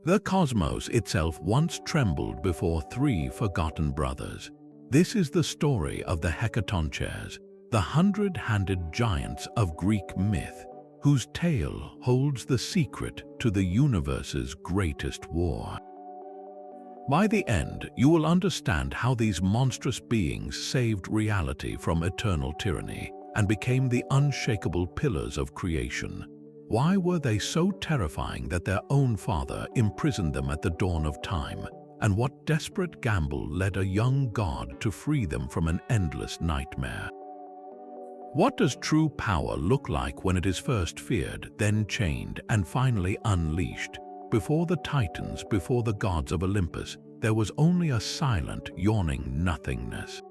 The cosmos itself once trembled before three forgotten brothers. This is the story of the Hecatoncheires, the hundred-handed giants of Greek myth, whose tale holds the secret to the universe's greatest war. By the end, you will understand how these monstrous beings saved reality from eternal tyranny and became the unshakable pillars of creation. Why were they so terrifying that their own father imprisoned them at the dawn of time? And what desperate gamble led a young god to free them from an endless nightmare? What does true power look like when it is first feared, then chained, and finally unleashed? Before the Titans, before the gods of Olympus, there was only a silent, yawning nothingness.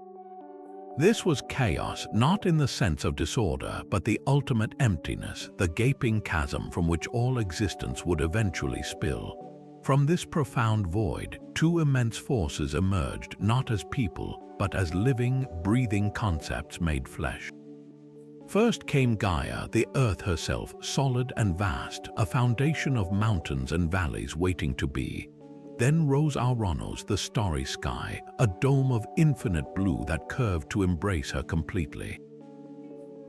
This was chaos, not in the sense of disorder, but the ultimate emptiness, the gaping chasm from which all existence would eventually spill. From this profound void, two immense forces emerged, not as people, but as living, breathing concepts made flesh. First came Gaia, the earth herself, solid and vast, a foundation of mountains and valleys waiting to be. Then rose Ouranos, the starry sky, a dome of infinite blue that curved to embrace her completely.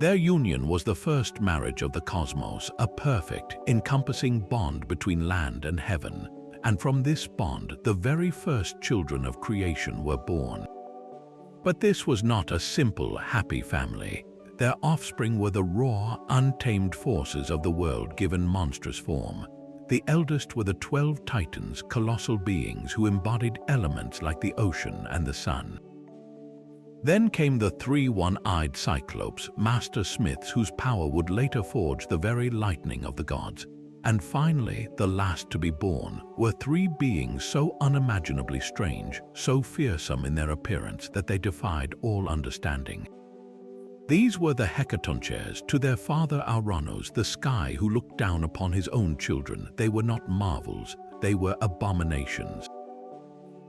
Their union was the first marriage of the cosmos, a perfect, encompassing bond between land and heaven, and from this bond the very first children of creation were born. But this was not a simple, happy family. Their offspring were the raw, untamed forces of the world given monstrous form. The eldest were the 12 Titans, colossal beings who embodied elements like the ocean and the sun. Then came the three one-eyed Cyclopes, master smiths whose power would later forge the very lightning of the gods. And finally, the last to be born, were three beings so unimaginably strange, so fearsome in their appearance that they defied all understanding. These were the Hecatoncheires, to their father Ouranos, the sky who looked down upon his own children. They were not marvels, they were abominations.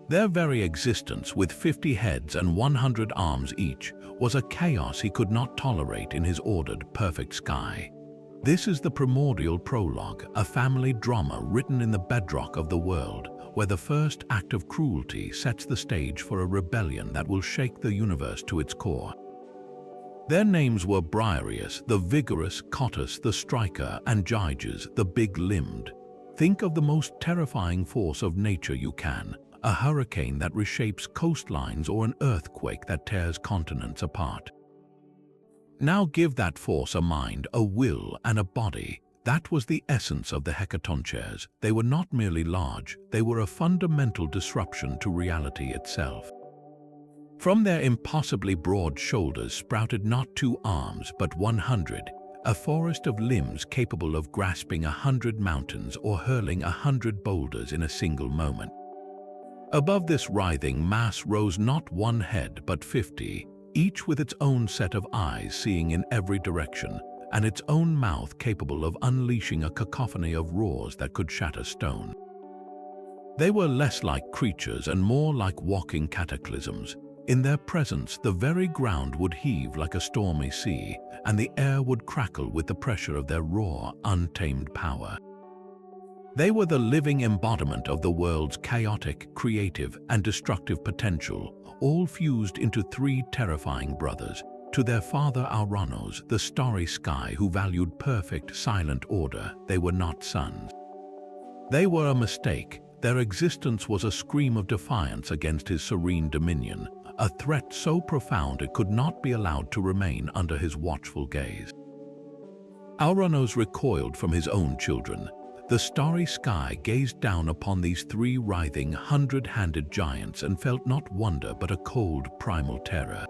Their very existence, with 50 heads and 100 arms each, was a chaos he could not tolerate in his ordered, perfect sky. This is the primordial prologue, a family drama written in the bedrock of the world, where the first act of cruelty sets the stage for a rebellion that will shake the universe to its core. Their names were Briareus, the vigorous, Cottus, the striker, and Gyges, the big-limbed. Think of the most terrifying force of nature you can, a hurricane that reshapes coastlines or an earthquake that tears continents apart. Now give that force a mind, a will, and a body. That was the essence of the Hecatoncheires. They were not merely large, they were a fundamental disruption to reality itself. From their impossibly broad shoulders sprouted not 2 arms, but 100, a forest of limbs capable of grasping 100 mountains or hurling 100 boulders in a single moment. Above this writhing mass rose not one head, but 50, each with its own set of eyes seeing in every direction, and its own mouth capable of unleashing a cacophony of roars that could shatter stone. They were less like creatures and more like walking cataclysms. In their presence, the very ground would heave like a stormy sea, and the air would crackle with the pressure of their raw, untamed power. They were the living embodiment of the world's chaotic, creative, and destructive potential, all fused into 3 terrifying brothers. To their father Ouranos, the starry sky who valued perfect, silent order, they were not sons. They were a mistake. Their existence was a scream of defiance against his serene dominion, a threat so profound it could not be allowed to remain under his watchful gaze. Ouranos recoiled from his own children. The starry sky gazed down upon these 3 writhing, 100-handed giants and felt not wonder but a cold, primal terror.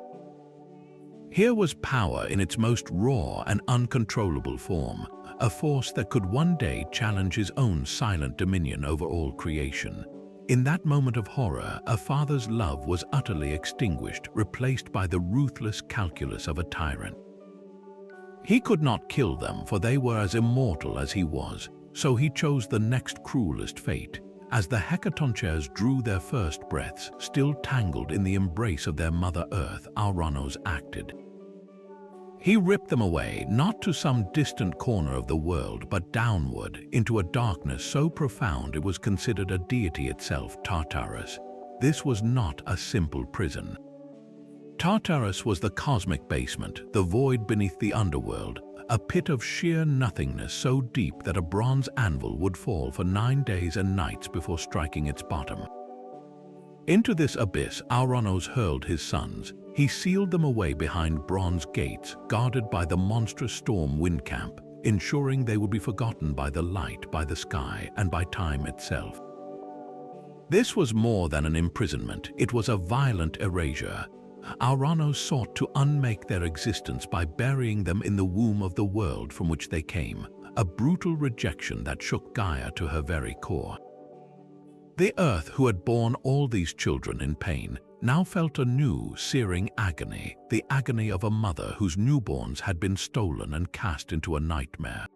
Here was power in its most raw and uncontrollable form, a force that could one day challenge his own silent dominion over all creation. In that moment of horror, a father's love was utterly extinguished, replaced by the ruthless calculus of a tyrant. He could not kill them, for they were as immortal as he was, so he chose the next cruelest fate. As the Hecatoncheires drew their first breaths, still tangled in the embrace of their Mother Earth, Ouranos acted. He ripped them away, not to some distant corner of the world, but downward, into a darkness so profound it was considered a deity itself, Tartarus. This was not a simple prison. Tartarus was the cosmic basement, the void beneath the underworld, a pit of sheer nothingness so deep that a bronze anvil would fall for 9 days and nights before striking its bottom. Into this abyss Ouranos hurled his sons. He sealed them away behind bronze gates, guarded by the monstrous storm wind camp, ensuring they would be forgotten by the light, by the sky, and by time itself. This was more than an imprisonment, it was a violent erasure. Ouranos sought to unmake their existence by burying them in the womb of the world from which they came, a brutal rejection that shook Gaia to her very core. The earth, who had borne all these children in pain, now felt a new, searing agony, the agony of a mother whose newborns had been stolen and cast into a nightmare.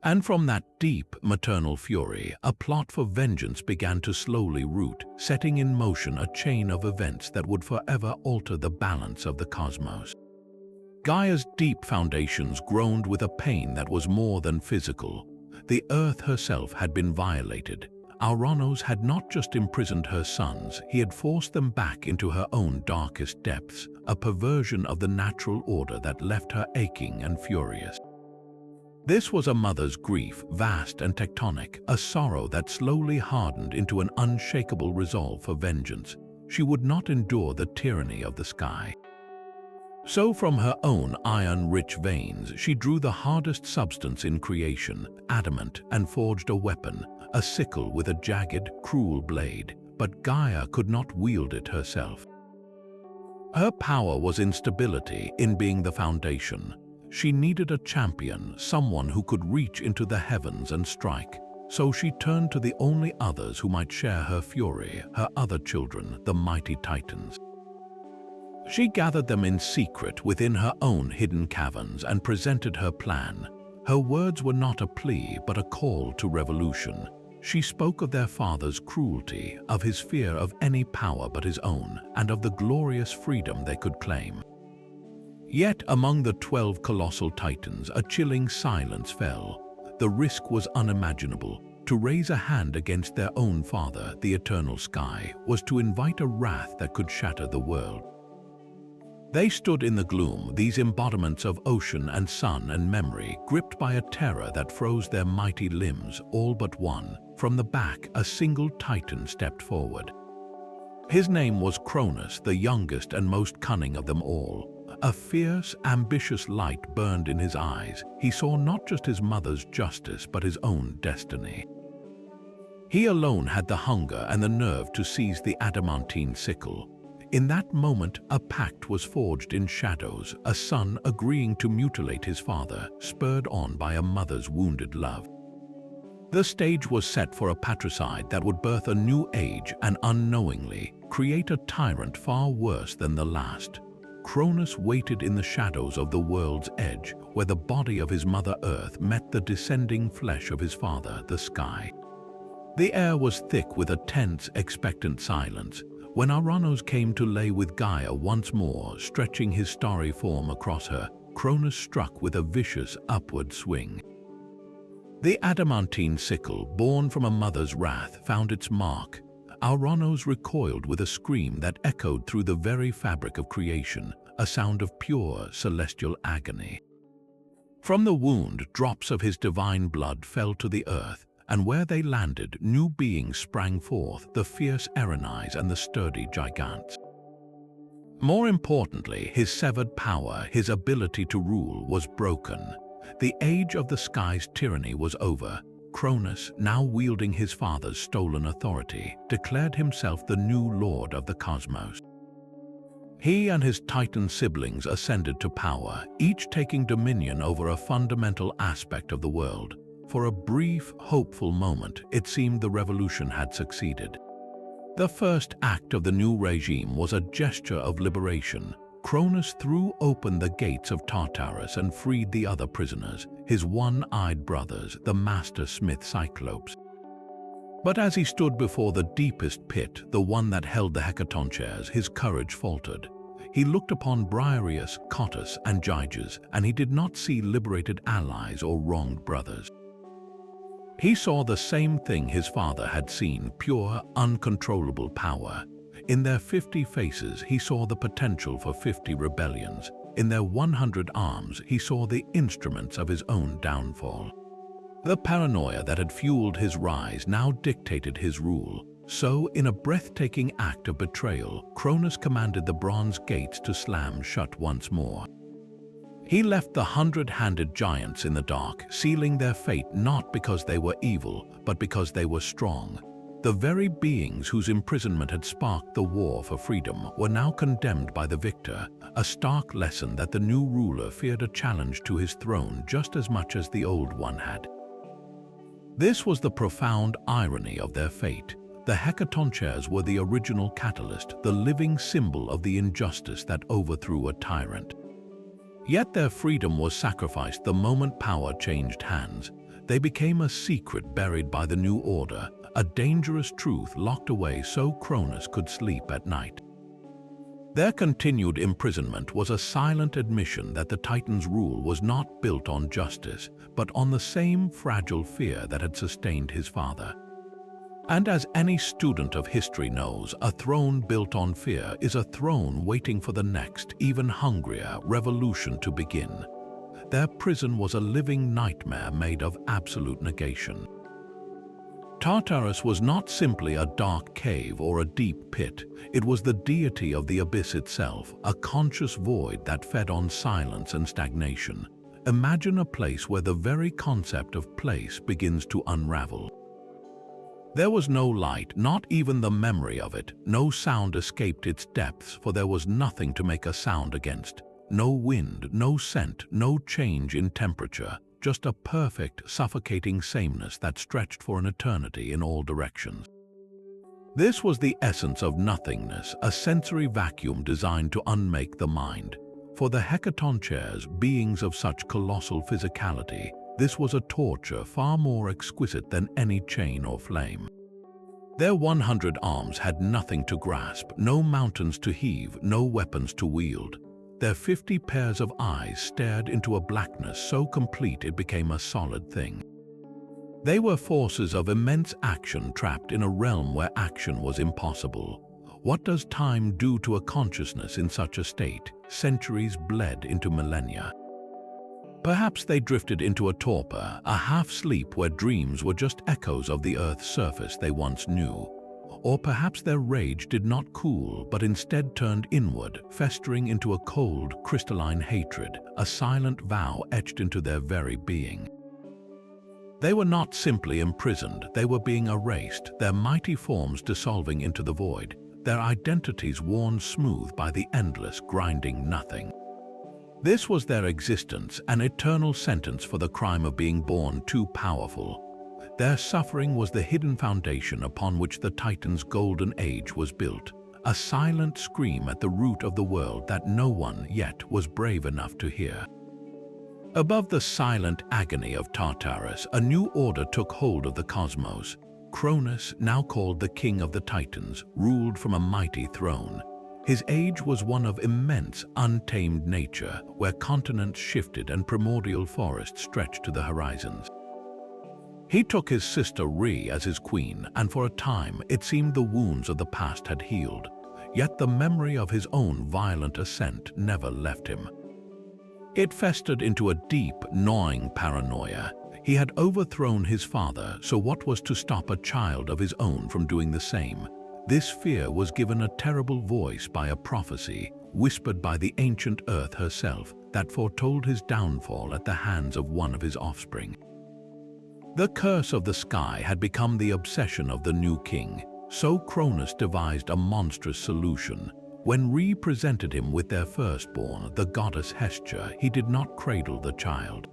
And from that deep maternal fury, a plot for vengeance began to slowly root, setting in motion a chain of events that would forever alter the balance of the cosmos. Gaia's deep foundations groaned with a pain that was more than physical. The earth herself had been violated. Ouranos had not just imprisoned her sons, he had forced them back into her own darkest depths, a perversion of the natural order that left her aching and furious. This was a mother's grief, vast and tectonic, a sorrow that slowly hardened into an unshakable resolve for vengeance. She would not endure the tyranny of the sky. So from her own iron-rich veins, she drew the hardest substance in creation, adamant, and forged a weapon, a sickle with a jagged, cruel blade, but Gaia could not wield it herself. Her power was in stability, in being the foundation. She needed a champion, someone who could reach into the heavens and strike. So she turned to the only others who might share her fury, her other children, the mighty Titans. She gathered them in secret within her own hidden caverns and presented her plan. Her words were not a plea, but a call to revolution. She spoke of their father's cruelty, of his fear of any power but his own, and of the glorious freedom they could claim. Yet among the 12 colossal titans, a chilling silence fell. The risk was unimaginable. To raise a hand against their own father, the eternal sky, was to invite a wrath that could shatter the world. They stood in the gloom, these embodiments of ocean and sun and memory, gripped by a terror that froze their mighty limbs, all but one. From the back, a single titan stepped forward. His name was Cronus, the youngest and most cunning of them all. A fierce, ambitious light burned in his eyes. He saw not just his mother's justice, but his own destiny. He alone had the hunger and the nerve to seize the adamantine sickle. In that moment, a pact was forged in shadows, a son agreeing to mutilate his father, spurred on by a mother's wounded love. The stage was set for a patricide that would birth a new age and unknowingly create a tyrant far worse than the last. Cronus waited in the shadows of the world's edge, where the body of his mother Earth met the descending flesh of his father, the sky. The air was thick with a tense, expectant silence. When Ouranos came to lay with Gaia once more, stretching his starry form across her, Cronus struck with a vicious upward swing. The adamantine sickle, born from a mother's wrath, found its mark. Ouranos recoiled with a scream that echoed through the very fabric of creation, a sound of pure, celestial agony. From the wound, drops of his divine blood fell to the earth, and where they landed, new beings sprang forth, the fierce Erinyes and the sturdy Gigantes. More importantly, his severed power, his ability to rule, was broken. The age of the sky's tyranny was over. Cronus, now wielding his father's stolen authority, declared himself the new lord of the cosmos. He and his Titan siblings ascended to power, each taking dominion over a fundamental aspect of the world. For a brief, hopeful moment, it seemed the revolution had succeeded. The first act of the new regime was a gesture of liberation. Cronus threw open the gates of Tartarus and freed the other prisoners, his one-eyed brothers, the master smith Cyclopes. But as he stood before the deepest pit, the one that held the Hecatoncheires, his courage faltered. He looked upon Briareus, Cottus, and Gyges, and he did not see liberated allies or wronged brothers. He saw the same thing his father had seen, pure, uncontrollable power. In their 50 faces, he saw the potential for 50 rebellions. In their 100 arms, he saw the instruments of his own downfall. The paranoia that had fueled his rise now dictated his rule. So, in a breathtaking act of betrayal, Cronus commanded the bronze gates to slam shut once more. He left the 100-handed giants in the dark, sealing their fate not because they were evil, but because they were strong. The very beings whose imprisonment had sparked the war for freedom were now condemned by the victor, a stark lesson that the new ruler feared a challenge to his throne just as much as the old one had. This was the profound irony of their fate. The Hecatoncheires were the original catalyst, the living symbol of the injustice that overthrew a tyrant. Yet their freedom was sacrificed the moment power changed hands. They became a secret buried by the new order, a dangerous truth locked away so Cronus could sleep at night. Their continued imprisonment was a silent admission that the Titan's rule was not built on justice, but on the same fragile fear that had sustained his father. And as any student of history knows, a throne built on fear is a throne waiting for the next, even hungrier, revolution to begin. Their prison was a living nightmare made of absolute negation. Tartarus was not simply a dark cave or a deep pit. It was the deity of the abyss itself, a conscious void that fed on silence and stagnation. Imagine a place where the very concept of place begins to unravel. There was no light, not even the memory of it. No sound escaped its depths, for there was nothing to make a sound against. No wind, no scent, no change in temperature. Just a perfect, suffocating sameness that stretched for an eternity in all directions. This was the essence of nothingness, a sensory vacuum designed to unmake the mind. For the Hecatoncheires, beings of such colossal physicality, this was a torture far more exquisite than any chain or flame. Their 100 arms had nothing to grasp, no mountains to heave, no weapons to wield. Their 50 pairs of eyes stared into a blackness so complete it became a solid thing. They were forces of immense action trapped in a realm where action was impossible. What does time do to a consciousness in such a state? Centuries bled into millennia. Perhaps they drifted into a torpor, a half-sleep where dreams were just echoes of the Earth's surface they once knew. Or perhaps their rage did not cool, but instead turned inward, festering into a cold, crystalline hatred, a silent vow etched into their very being. They were not simply imprisoned, they were being erased, their mighty forms dissolving into the void, their identities worn smooth by the endless, grinding nothing. This was their existence, an eternal sentence for the crime of being born too powerful. Their suffering was the hidden foundation upon which the Titan's golden age was built, a silent scream at the root of the world that no one yet was brave enough to hear. Above the silent agony of Tartarus, a new order took hold of the cosmos. Cronus, now called the King of the Titans, ruled from a mighty throne. His age was one of immense, untamed nature, where continents shifted and primordial forests stretched to the horizons. He took his sister Re as his queen, and for a time it seemed the wounds of the past had healed. Yet the memory of his own violent ascent never left him. It festered into a deep, gnawing paranoia. He had overthrown his father, so what was to stop a child of his own from doing the same? This fear was given a terrible voice by a prophecy, whispered by the ancient Earth herself, that foretold his downfall at the hands of one of his offspring. The curse of the sky had become the obsession of the new king, so Cronus devised a monstrous solution. When Re presented him with their firstborn, the goddess Hestia, he did not cradle the child.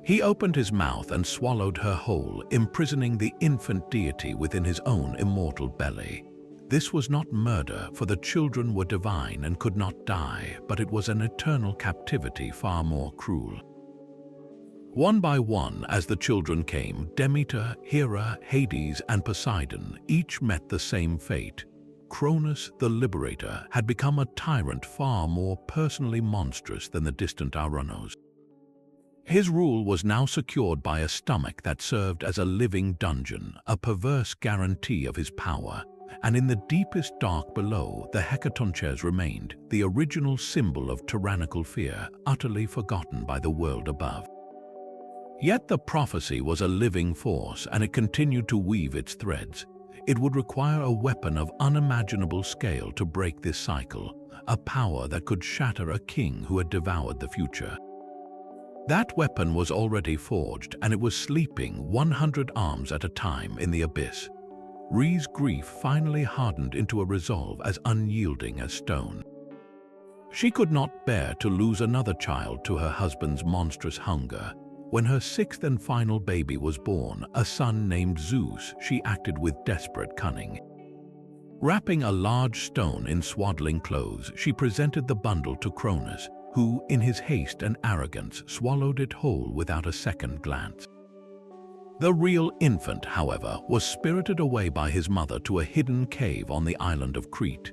He opened his mouth and swallowed her whole, imprisoning the infant deity within his own immortal belly. This was not murder, for the children were divine and could not die, but it was an eternal captivity far more cruel. One by one, as the children came, Demeter, Hera, Hades, and Poseidon each met the same fate. Cronus, the liberator, had become a tyrant far more personally monstrous than the distant Ouranos. His rule was now secured by a stomach that served as a living dungeon, a perverse guarantee of his power, and in the deepest dark below, the Hecatoncheires remained, the original symbol of tyrannical fear, utterly forgotten by the world above. Yet the prophecy was a living force, and it continued to weave its threads. It would require a weapon of unimaginable scale to break this cycle, a power that could shatter a king who had devoured the future. That weapon was already forged, and it was sleeping 100 arms at a time in the abyss. Rhee's grief finally hardened into a resolve as unyielding as stone. She could not bear to lose another child to her husband's monstrous hunger. When her sixth and final baby was born, a son named Zeus, she acted with desperate cunning. Wrapping a large stone in swaddling clothes, she presented the bundle to Cronus, who, in his haste and arrogance, swallowed it whole without a second glance. The real infant, however, was spirited away by his mother to a hidden cave on the island of Crete.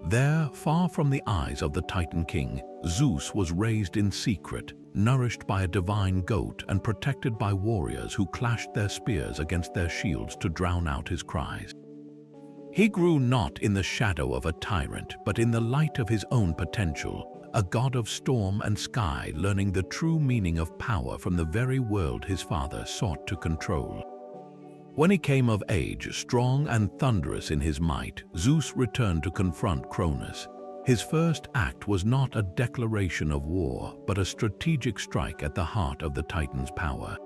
There, far from the eyes of the Titan king, Zeus was raised in secret, nourished by a divine goat and protected by warriors who clashed their spears against their shields to drown out his cries. He grew not in the shadow of a tyrant, but in the light of his own potential, a god of storm and sky, learning the true meaning of power from the very world his father sought to control. When he came of age, strong and thunderous in his might, Zeus returned to confront Cronus. His first act was not a declaration of war, but a strategic strike at the heart of the Titan's power.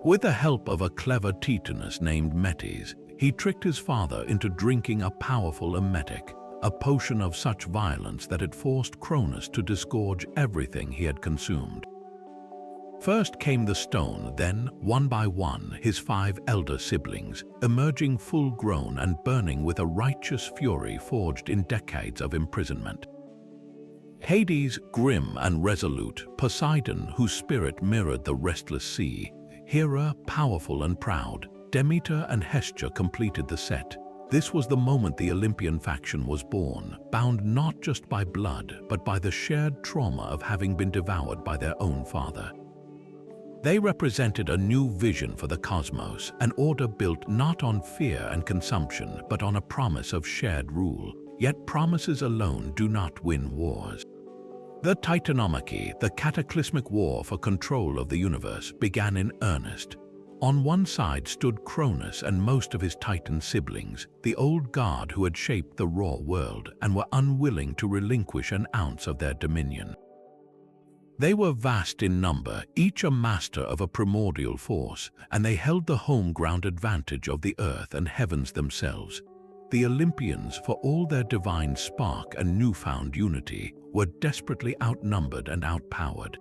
With the help of a clever Titanus named Metis, he tricked his father into drinking a powerful emetic, a potion of such violence that it forced Cronus to disgorge everything he had consumed. First came the stone, then, one by one, his 5 elder siblings, emerging full-grown and burning with a righteous fury forged in decades of imprisonment. Hades, grim and resolute, Poseidon, whose spirit mirrored the restless sea, Hera, powerful and proud, Demeter and Hestia completed the set. This was the moment the Olympian faction was born, bound not just by blood, but by the shared trauma of having been devoured by their own father. They represented a new vision for the cosmos, an order built not on fear and consumption, but on a promise of shared rule. Yet promises alone do not win wars. The Titanomachy, the cataclysmic war for control of the universe, began in earnest. On one side stood Cronus and most of his Titan siblings, the old guard who had shaped the raw world and were unwilling to relinquish an ounce of their dominion. They were vast in number, each a master of a primordial force, and they held the home ground advantage of the earth and heavens themselves. The Olympians, for all their divine spark and newfound unity, were desperately outnumbered and outpowered.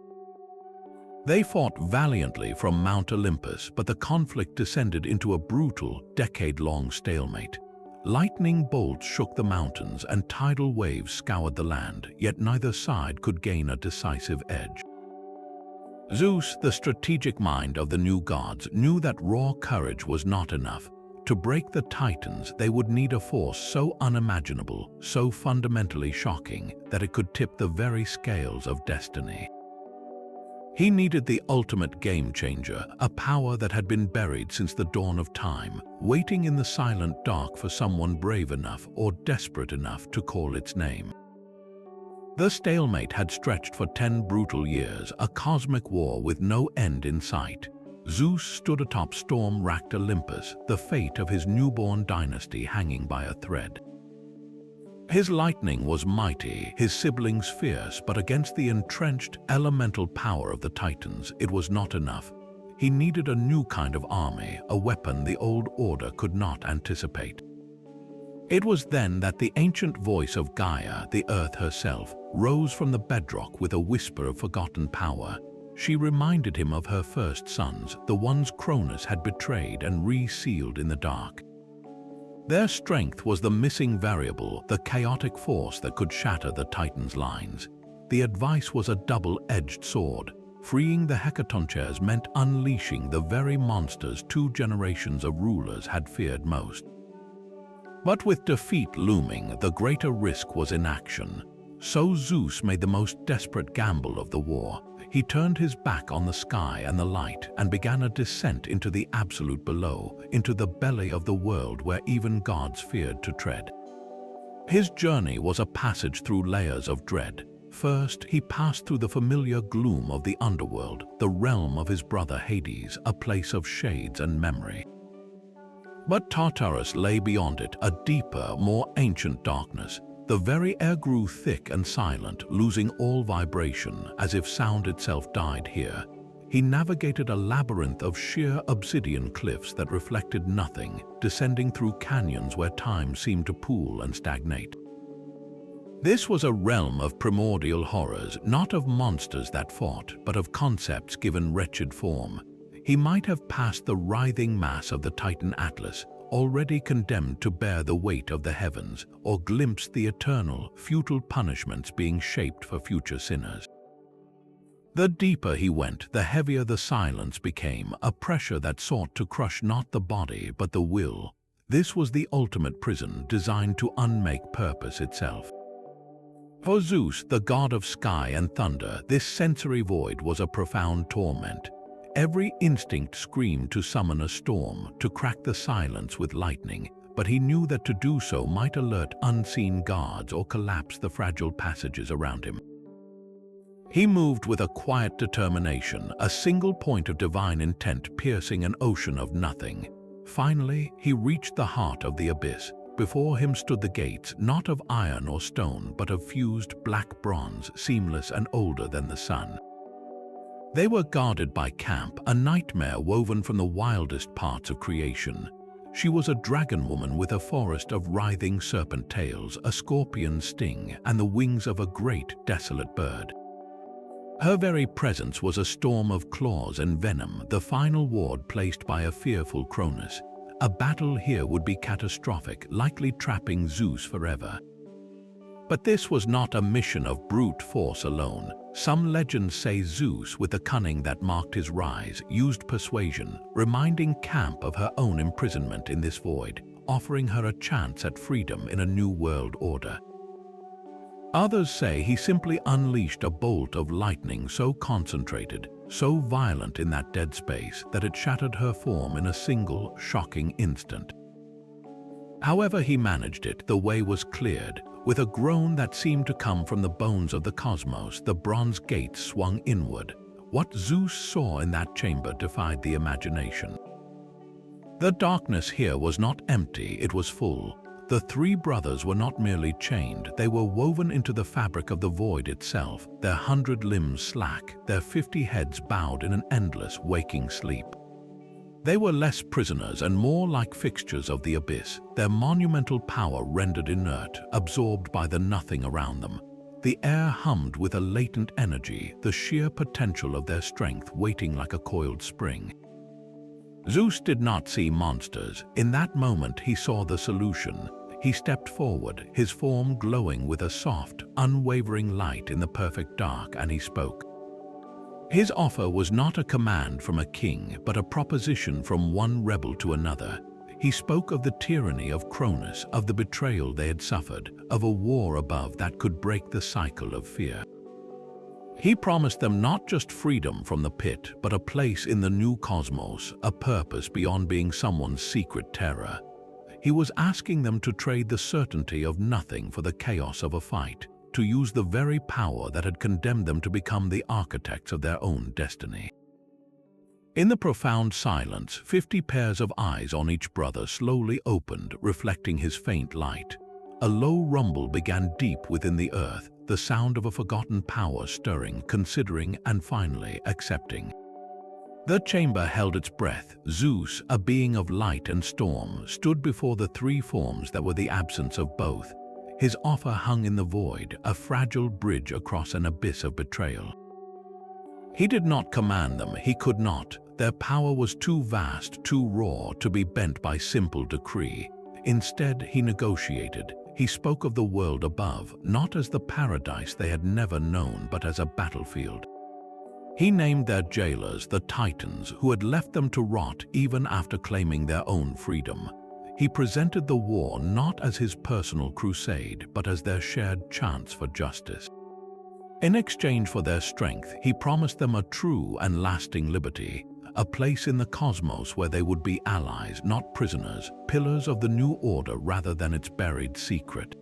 They fought valiantly from Mount Olympus, but the conflict descended into a brutal, decade-long stalemate. Lightning bolts shook the mountains and tidal waves scoured the land, yet neither side could gain a decisive edge. Zeus, the strategic mind of the new gods, knew that raw courage was not enough. To break the Titans, they would need a force so unimaginable, so fundamentally shocking, that it could tip the very scales of destiny. He needed the ultimate game-changer, a power that had been buried since the dawn of time, waiting in the silent dark for someone brave enough or desperate enough to call its name. The stalemate had stretched for 10 brutal years, a cosmic war with no end in sight. Zeus stood atop storm-racked Olympus, the fate of his newborn dynasty hanging by a thread. His lightning was mighty, his siblings fierce, but against the entrenched, elemental power of the Titans, it was not enough. He needed a new kind of army, a weapon the old order could not anticipate. It was then that the ancient voice of Gaia, the earth herself, rose from the bedrock with a whisper of forgotten power. She reminded him of her first sons, the ones Cronus had betrayed and resealed in the dark. Their strength was the missing variable, the chaotic force that could shatter the Titans' lines. The advice was a double-edged sword. Freeing the Hecatoncheires meant unleashing the very monsters 2 generations of rulers had feared most. But with defeat looming, the greater risk was inaction. So Zeus made the most desperate gamble of the war. He turned his back on the sky and the light and began a descent into the absolute below, into the belly of the world where even gods feared to tread. His journey was a passage through layers of dread. First, he passed through the familiar gloom of the underworld, the realm of his brother Hades, a place of shades and memory. But Tartarus lay beyond it, a deeper, more ancient darkness. The very air grew thick and silent, losing all vibration, as if sound itself died here. He navigated a labyrinth of sheer obsidian cliffs that reflected nothing, descending through canyons where time seemed to pool and stagnate. This was a realm of primordial horrors, not of monsters that fought, but of concepts given wretched form. He might have passed the writhing mass of the Titan Atlas, already condemned to bear the weight of the heavens, or glimpsed the eternal, futile punishments being shaped for future sinners. The deeper he went, the heavier the silence became, a pressure that sought to crush not the body but the will. This was the ultimate prison, designed to unmake purpose itself. For Zeus, the god of sky and thunder, this sensory void was a profound torment. Every instinct screamed to summon a storm, to crack the silence with lightning, but he knew that to do so might alert unseen guards or collapse the fragile passages around him. He moved with a quiet determination, a single point of divine intent piercing an ocean of nothing. Finally, he reached the heart of the abyss. Before him stood the gates, not of iron or stone, but of fused black bronze, seamless and older than the sun. They were guarded by Camp, a nightmare woven from the wildest parts of creation. She was a dragon woman with a forest of writhing serpent tails, a scorpion sting, and the wings of a great, desolate bird. Her very presence was a storm of claws and venom, the final ward placed by a fearful Cronus. A battle here would be catastrophic, likely trapping Zeus forever. But this was not a mission of brute force alone. Some legends say Zeus, with the cunning that marked his rise, used persuasion, reminding Camp of her own imprisonment in this void, offering her a chance at freedom in a new world order. Others say he simply unleashed a bolt of lightning so concentrated, so violent in that dead space, that it shattered her form in a single, shocking instant. However he managed it, the way was cleared. With a groan that seemed to come from the bones of the cosmos, the bronze gates swung inward. What Zeus saw in that chamber defied the imagination. The darkness here was not empty, it was full. The three brothers were not merely chained, they were woven into the fabric of the void itself, their 100 limbs slack, their 50 heads bowed in an endless waking sleep. They were less prisoners and more like fixtures of the abyss, their monumental power rendered inert, absorbed by the nothing around them. The air hummed with a latent energy, the sheer potential of their strength waiting like a coiled spring. Zeus did not see monsters. In that moment he saw the solution. He stepped forward, his form glowing with a soft, unwavering light in the perfect dark, and he spoke. His offer was not a command from a king, but a proposition from one rebel to another. He spoke of the tyranny of Cronus, of the betrayal they had suffered, of a war above that could break the cycle of fear. He promised them not just freedom from the pit, but a place in the new cosmos, a purpose beyond being someone's secret terror. He was asking them to trade the certainty of nothing for the chaos of a fight, to use the very power that had condemned them to become the architects of their own destiny. In the profound silence, 50 pairs of eyes on each brother slowly opened, reflecting his faint light. A low rumble began deep within the earth, the sound of a forgotten power stirring, considering, and finally accepting. The chamber held its breath. Zeus, a being of light and storm, stood before the three forms that were the absence of both. His offer hung in the void, a fragile bridge across an abyss of betrayal. He did not command them, he could not. Their power was too vast, too raw, to be bent by simple decree. Instead, he negotiated. He spoke of the world above, not as the paradise they had never known, but as a battlefield. He named their jailers the Titans, who had left them to rot even after claiming their own freedom. He presented the war not as his personal crusade, but as their shared chance for justice. In exchange for their strength, he promised them a true and lasting liberty, a place in the cosmos where they would be allies, not prisoners, pillars of the new order rather than its buried secret.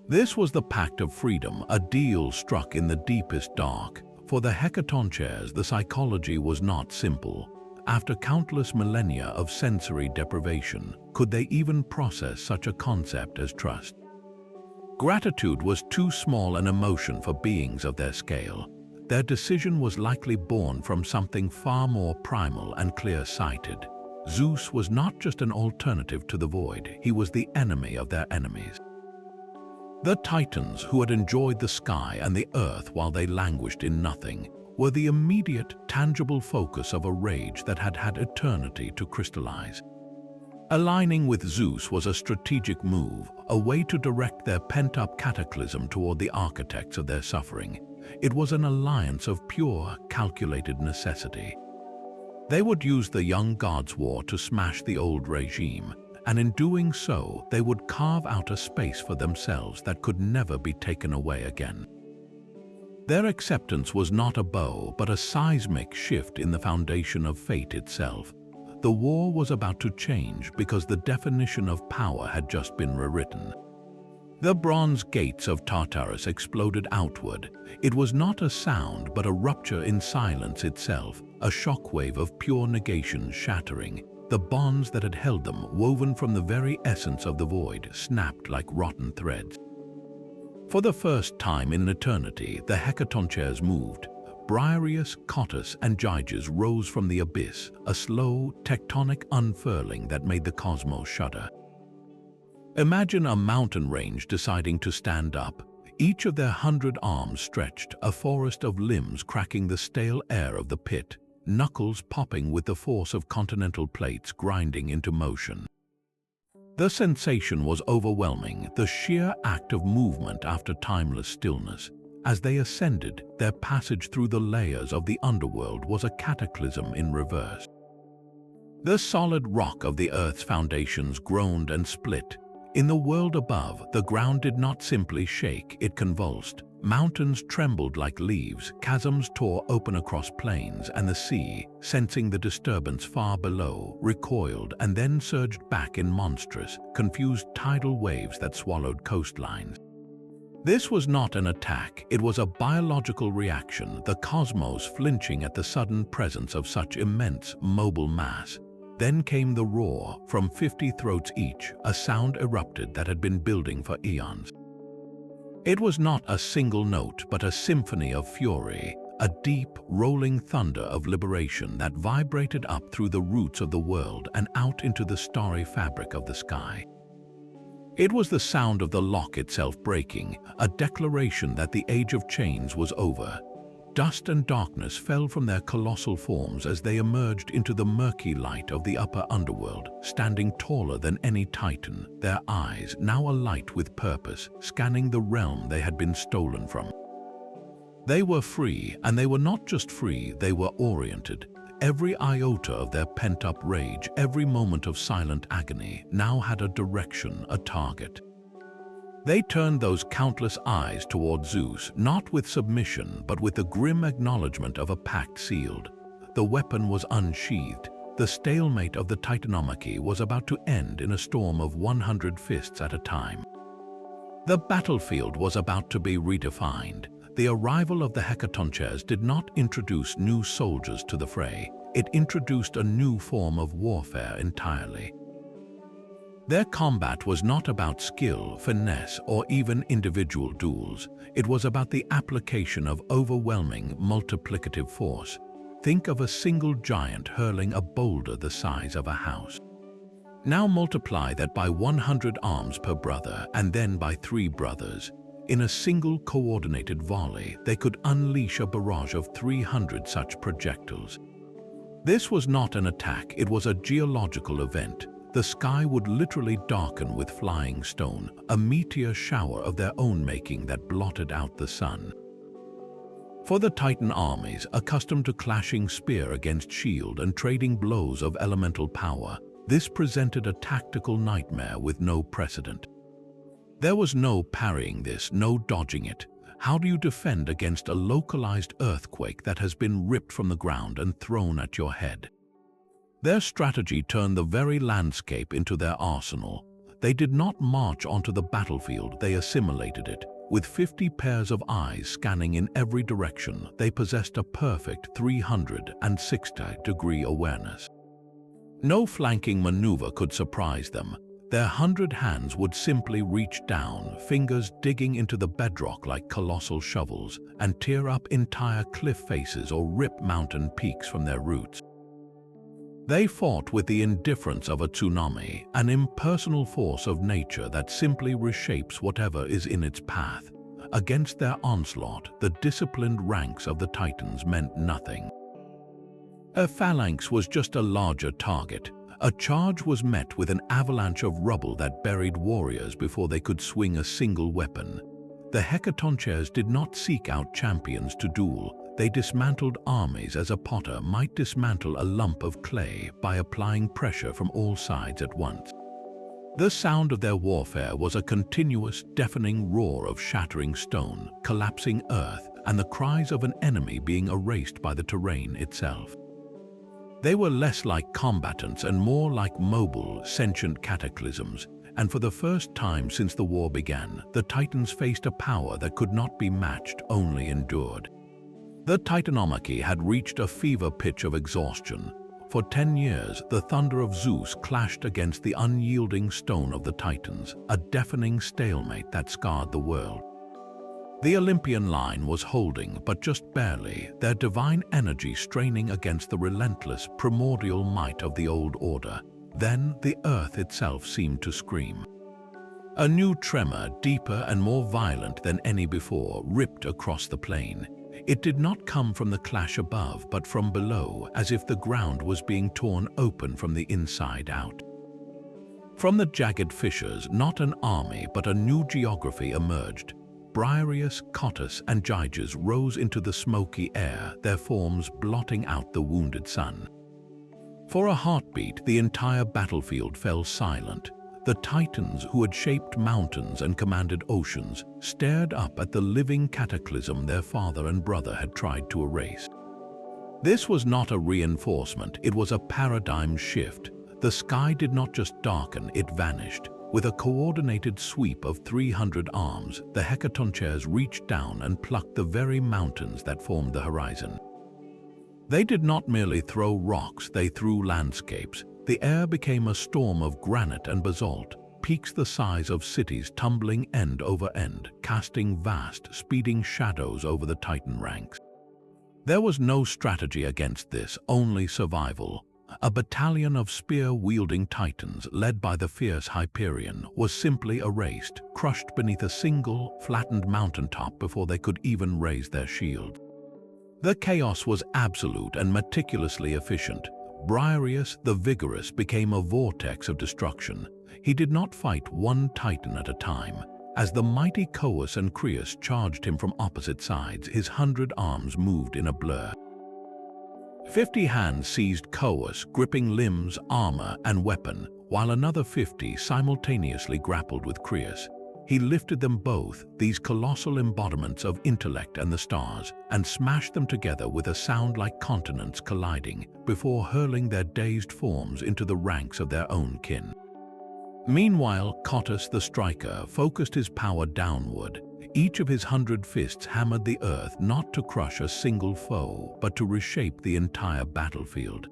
This was the pact of freedom, a deal struck in the deepest dark. For the Hecatoncheires, the psychology was not simple. After countless millennia of sensory deprivation, could they even process such a concept as trust? Gratitude was too small an emotion for beings of their scale. Their decision was likely born from something far more primal and clear-sighted. Zeus was not just an alternative to the void, he was the enemy of their enemies. The Titans, who had enjoyed the sky and the earth while they languished in nothing, were the immediate, tangible focus of a rage that had had eternity to crystallize. Aligning with Zeus was a strategic move, a way to direct their pent-up cataclysm toward the architects of their suffering. It was an alliance of pure, calculated necessity. They would use the young gods' war to smash the old regime, and in doing so, they would carve out a space for themselves that could never be taken away again. Their acceptance was not a bow, but a seismic shift in the foundation of fate itself. The war was about to change because the definition of power had just been rewritten. The bronze gates of Tartarus exploded outward. It was not a sound, but a rupture in silence itself, a shockwave of pure negation shattering. The bonds that had held them, woven from the very essence of the void, snapped like rotten threads. For the first time in eternity, the Hecatoncheires moved. Briareus, Cottus, and Gyges rose from the abyss, a slow, tectonic unfurling that made the cosmos shudder. Imagine a mountain range deciding to stand up, each of their 100 arms stretched, a forest of limbs cracking the stale air of the pit, knuckles popping with the force of continental plates grinding into motion. The sensation was overwhelming, the sheer act of movement after timeless stillness. As they ascended, their passage through the layers of the underworld was a cataclysm in reverse. The solid rock of the Earth's foundations groaned and split. In the world above, the ground did not simply shake, it convulsed. Mountains trembled like leaves, chasms tore open across plains, and the sea, sensing the disturbance far below, recoiled and then surged back in monstrous, confused tidal waves that swallowed coastlines. This was not an attack, it was a biological reaction, the cosmos flinching at the sudden presence of such immense, mobile mass. Then came the roar, from 50 throats each, a sound erupted that had been building for eons. It was not a single note, but a symphony of fury, a deep, rolling thunder of liberation that vibrated up through the roots of the world and out into the starry fabric of the sky. It was the sound of the lock itself breaking, a declaration that the age of chains was over. Dust and darkness fell from their colossal forms as they emerged into the murky light of the upper underworld, standing taller than any titan, their eyes now alight with purpose, scanning the realm they had been stolen from. They were free, and they were not just free, they were oriented. Every iota of their pent-up rage, every moment of silent agony, now had a direction, a target. They turned those countless eyes toward Zeus, not with submission, but with the grim acknowledgement of a pact sealed. The weapon was unsheathed. The stalemate of the Titanomachy was about to end in a storm of 100 fists at a time. The battlefield was about to be redefined. The arrival of the Hecatoncheires did not introduce new soldiers to the fray. It introduced a new form of warfare entirely. Their combat was not about skill, finesse, or even individual duels. It was about the application of overwhelming, multiplicative force. Think of a single giant hurling a boulder the size of a house. Now multiply that by 100 arms per brother, and then by 3 brothers. In a single coordinated volley, they could unleash a barrage of 300 such projectiles. This was not an attack, it was a geological event. The sky would literally darken with flying stone, a meteor shower of their own making that blotted out the sun. For the Titan armies, accustomed to clashing spear against shield and trading blows of elemental power, This presented a tactical nightmare with no precedent. There was no parrying this, no dodging it. How do you defend against a localized earthquake that has been ripped from the ground and thrown at your head? Their strategy turned the very landscape into their arsenal. They did not march onto the battlefield, they assimilated it. With 50 pairs of eyes scanning in every direction, they possessed a perfect 360-degree awareness. No flanking maneuver could surprise them. Their 100 hands would simply reach down, fingers digging into the bedrock like colossal shovels, and tear up entire cliff faces or rip mountain peaks from their roots. They fought with the indifference of a tsunami, an impersonal force of nature that simply reshapes whatever is in its path. Against their onslaught, the disciplined ranks of the Titans meant nothing. A phalanx was just a larger target. A charge was met with an avalanche of rubble that buried warriors before they could swing a single weapon. The Hecatoncheires did not seek out champions to duel. They dismantled armies as a potter might dismantle a lump of clay by applying pressure from all sides at once. The sound of their warfare was a continuous, deafening roar of shattering stone, collapsing earth, and the cries of an enemy being erased by the terrain itself. They were less like combatants and more like mobile, sentient cataclysms, and for the first time since the war began, the Titans faced a power that could not be matched, only endured. The Titanomachy had reached a fever pitch of exhaustion. For 10 years, the thunder of Zeus clashed against the unyielding stone of the Titans, a deafening stalemate that scarred the world. The Olympian line was holding, but just barely, their divine energy straining against the relentless, primordial might of the old order. Then the earth itself seemed to scream. A new tremor, deeper and more violent than any before, ripped across the plain. It did not come from the clash above, but from below, as if the ground was being torn open from the inside out. From the jagged fissures, not an army, but a new geography emerged. Briareus, Cottus, and Gyges rose into the smoky air, their forms blotting out the wounded sun. For a heartbeat, the entire battlefield fell silent. The Titans, who had shaped mountains and commanded oceans, stared up at the living cataclysm their father and brother had tried to erase. This was not a reinforcement, it was a paradigm shift. The sky did not just darken, it vanished. With a coordinated sweep of 300 arms, the Hecatoncheires reached down and plucked the very mountains that formed the horizon. They did not merely throw rocks, they threw landscapes. The air became a storm of granite and basalt, peaks the size of cities tumbling end over end, casting vast, speeding shadows over the Titan ranks. There was no strategy against this, only survival. A battalion of spear-wielding Titans, led by the fierce Hyperion, was simply erased, crushed beneath a single, flattened mountaintop before they could even raise their shield. The chaos was absolute and meticulously efficient. Briareus the Vigorous became a vortex of destruction. He did not fight one Titan at a time. As the mighty Cronus and Creus charged him from opposite sides, his 100 arms moved in a blur. 50 hands seized Cronus, gripping limbs, armor, and weapon, while another 50 simultaneously grappled with Creus. He lifted them both, these colossal embodiments of intellect and the stars, and smashed them together with a sound like continents colliding, before hurling their dazed forms into the ranks of their own kin. Meanwhile, Cottus the Striker focused his power downward. Each of his 100 fists hammered the earth not to crush a single foe, but to reshape the entire battlefield.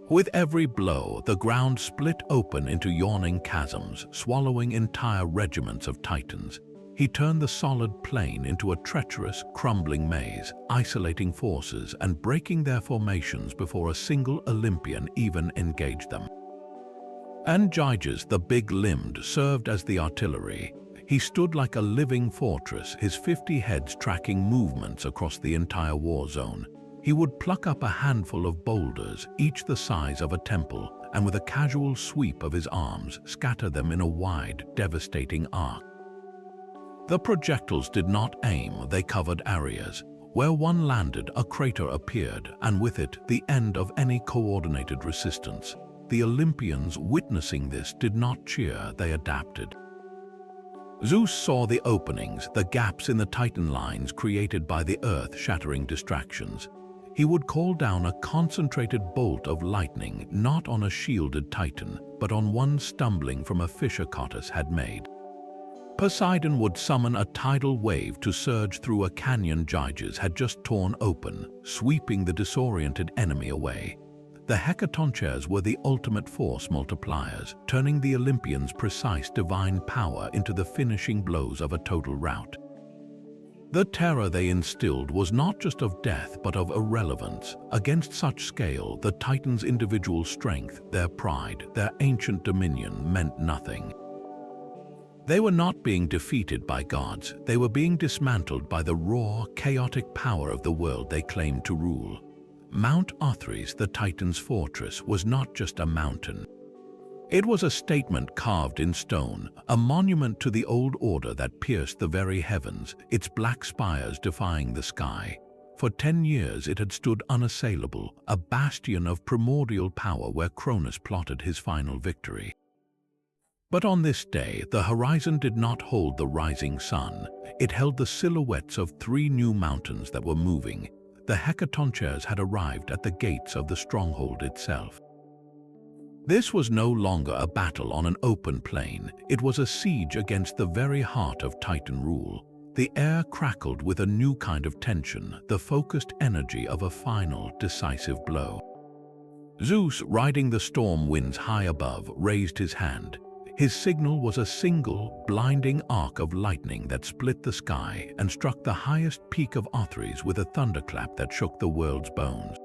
With every blow, the ground split open into yawning chasms, swallowing entire regiments of Titans. He turned the solid plain into a treacherous, crumbling maze, isolating forces and breaking their formations before a single Olympian even engaged them. And Gyges, the big-limbed, served as the artillery. He stood like a living fortress, his 50 heads tracking movements across the entire war zone. He would pluck up a handful of boulders, each the size of a temple, and with a casual sweep of his arms, scatter them in a wide, devastating arc. The projectiles did not aim, they covered areas. Where one landed, a crater appeared, and with it, the end of any coordinated resistance. The Olympians, witnessing this, did not cheer, they adapted. Zeus saw the openings, the gaps in the Titan lines created by the earth-shattering distractions. He would call down a concentrated bolt of lightning, not on a shielded Titan, but on one stumbling from a fissure Cottus had made. Poseidon would summon a tidal wave to surge through a canyon Gyges had just torn open, sweeping the disoriented enemy away. The Hecatoncheires were the ultimate force multipliers, turning the Olympians' precise divine power into the finishing blows of a total rout. The terror they instilled was not just of death but of irrelevance. Against such scale, the Titans' individual strength, their pride, their ancient dominion meant nothing. They were not being defeated by gods, they were being dismantled by the raw, chaotic power of the world they claimed to rule. Mount Othrys, the Titans' fortress, was not just a mountain. It was a statement carved in stone, a monument to the old order that pierced the very heavens, its black spires defying the sky. For 10 years it had stood unassailable, a bastion of primordial power where Cronus plotted his final victory. But on this day, the horizon did not hold the rising sun. It held the silhouettes of 3 new mountains that were moving. The Hecatoncheires had arrived at the gates of the stronghold itself. This was no longer a battle on an open plain. It was a siege against the very heart of Titan rule. The air crackled with a new kind of tension, the focused energy of a final, decisive blow. Zeus, riding the storm winds high above, raised his hand. His signal was a single, blinding arc of lightning that split the sky and struck the highest peak of Othrys with a thunderclap that shook the world's bones.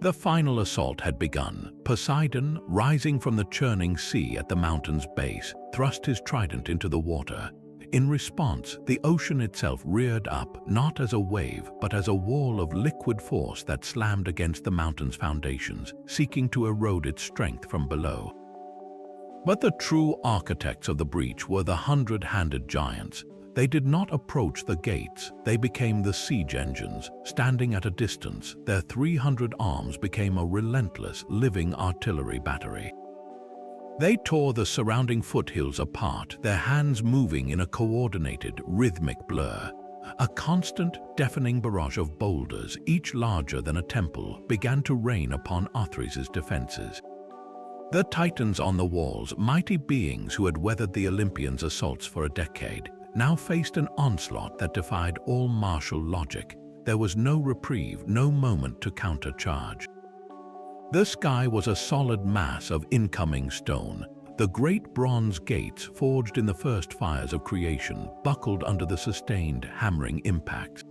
The final assault had begun. Poseidon, rising from the churning sea at the mountain's base, thrust his trident into the water. In response, the ocean itself reared up, not as a wave, but as a wall of liquid force that slammed against the mountain's foundations, seeking to erode its strength from below. But the true architects of the breach were the 100-handed giants. They did not approach the gates, they became the siege engines. Standing at a distance, their 300 arms became a relentless, living artillery battery. They tore the surrounding foothills apart, their hands moving in a coordinated, rhythmic blur. A constant, deafening barrage of boulders, each larger than a temple, began to rain upon Othrys' defenses. The Titans on the walls, mighty beings who had weathered the Olympians' assaults for a decade, now faced an onslaught that defied all martial logic. There was no reprieve, no moment to countercharge. The sky was a solid mass of incoming stone. The great bronze gates, forged in the first fires of creation, buckled under the sustained, hammering impacts.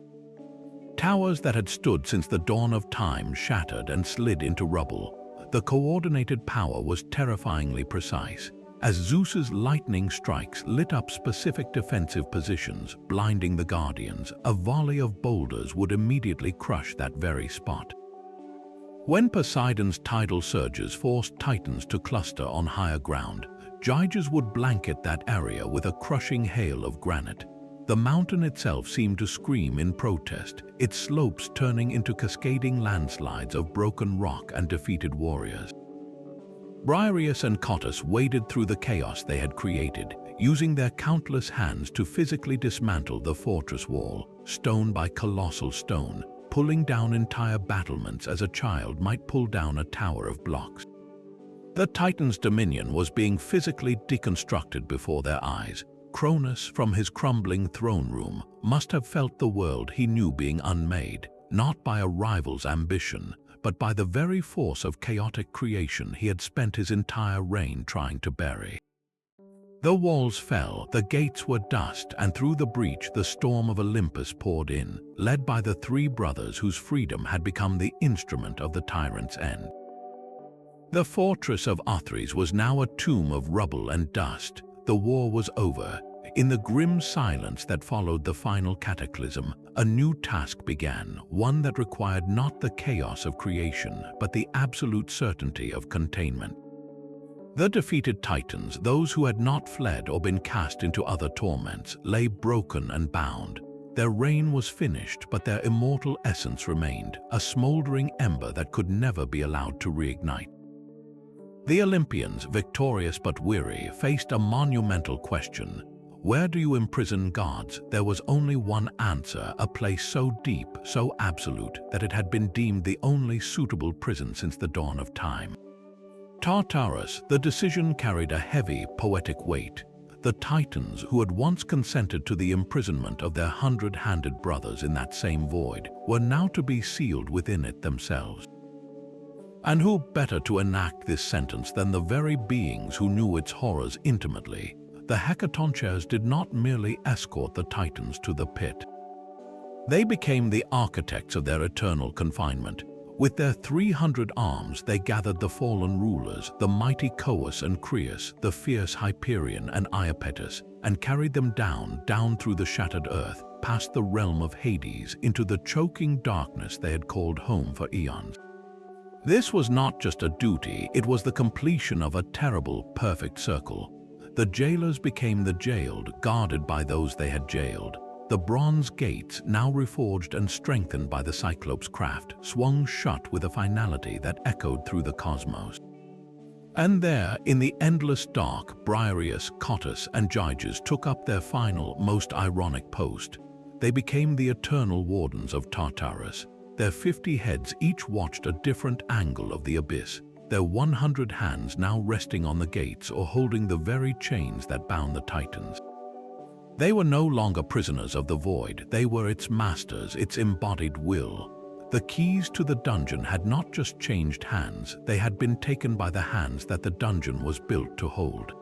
Towers that had stood since the dawn of time shattered and slid into rubble. The coordinated power was terrifyingly precise. As Zeus's lightning strikes lit up specific defensive positions, blinding the Guardians, a volley of boulders would immediately crush that very spot. When Poseidon's tidal surges forced Titans to cluster on higher ground, Gyges would blanket that area with a crushing hail of granite. The mountain itself seemed to scream in protest, its slopes turning into cascading landslides of broken rock and defeated warriors. Briareus and Cottus waded through the chaos they had created, using their countless hands to physically dismantle the fortress wall, stone by colossal stone, pulling down entire battlements as a child might pull down a tower of blocks. The Titan's dominion was being physically deconstructed before their eyes. Cronus, from his crumbling throne room, must have felt the world he knew being unmade, not by a rival's ambition, but by the very force of chaotic creation he had spent his entire reign trying to bury. The walls fell, the gates were dust, and through the breach the storm of Olympus poured in, led by the 3 brothers whose freedom had become the instrument of the tyrant's end. The fortress of Othrys was now a tomb of rubble and dust. The war was over. In the grim silence that followed the final cataclysm, a new task began, one that required not the chaos of creation, but the absolute certainty of containment. The defeated Titans, those who had not fled or been cast into other torments, lay broken and bound. Their reign was finished, but their immortal essence remained, a smoldering ember that could never be allowed to reignite. The Olympians, victorious but weary, faced a monumental question. Where do you imprison gods? There was only one answer, a place so deep, so absolute, that it had been deemed the only suitable prison since the dawn of time. Tartarus. The decision carried a heavy, poetic weight. The Titans, who had once consented to the imprisonment of their hundred-handed brothers in that same void, were now to be sealed within it themselves. And who better to enact this sentence than the very beings who knew its horrors intimately? The Hecatoncheires did not merely escort the Titans to the pit. They became the architects of their eternal confinement. With their 300 arms, they gathered the fallen rulers, the mighty Cottus and Creus, the fierce Hyperion and Iapetus, and carried them down through the shattered earth, past the realm of Hades, into the choking darkness they had called home for eons. This was not just a duty, it was the completion of a terrible, perfect circle. The jailers became the jailed, guarded by those they had jailed. The bronze gates, now reforged and strengthened by the Cyclops' craft, swung shut with a finality that echoed through the cosmos. And there, in the endless dark, Briareus, Cottus, and Gyges took up their final, most ironic post. They became the eternal wardens of Tartarus. Their 50 heads each watched a different angle of the abyss, their 100 hands now resting on the gates or holding the very chains that bound the Titans. They were no longer prisoners of the void, they were its masters, its embodied will. The keys to the dungeon had not just changed hands, they had been taken by the hands that the dungeon was built to hold.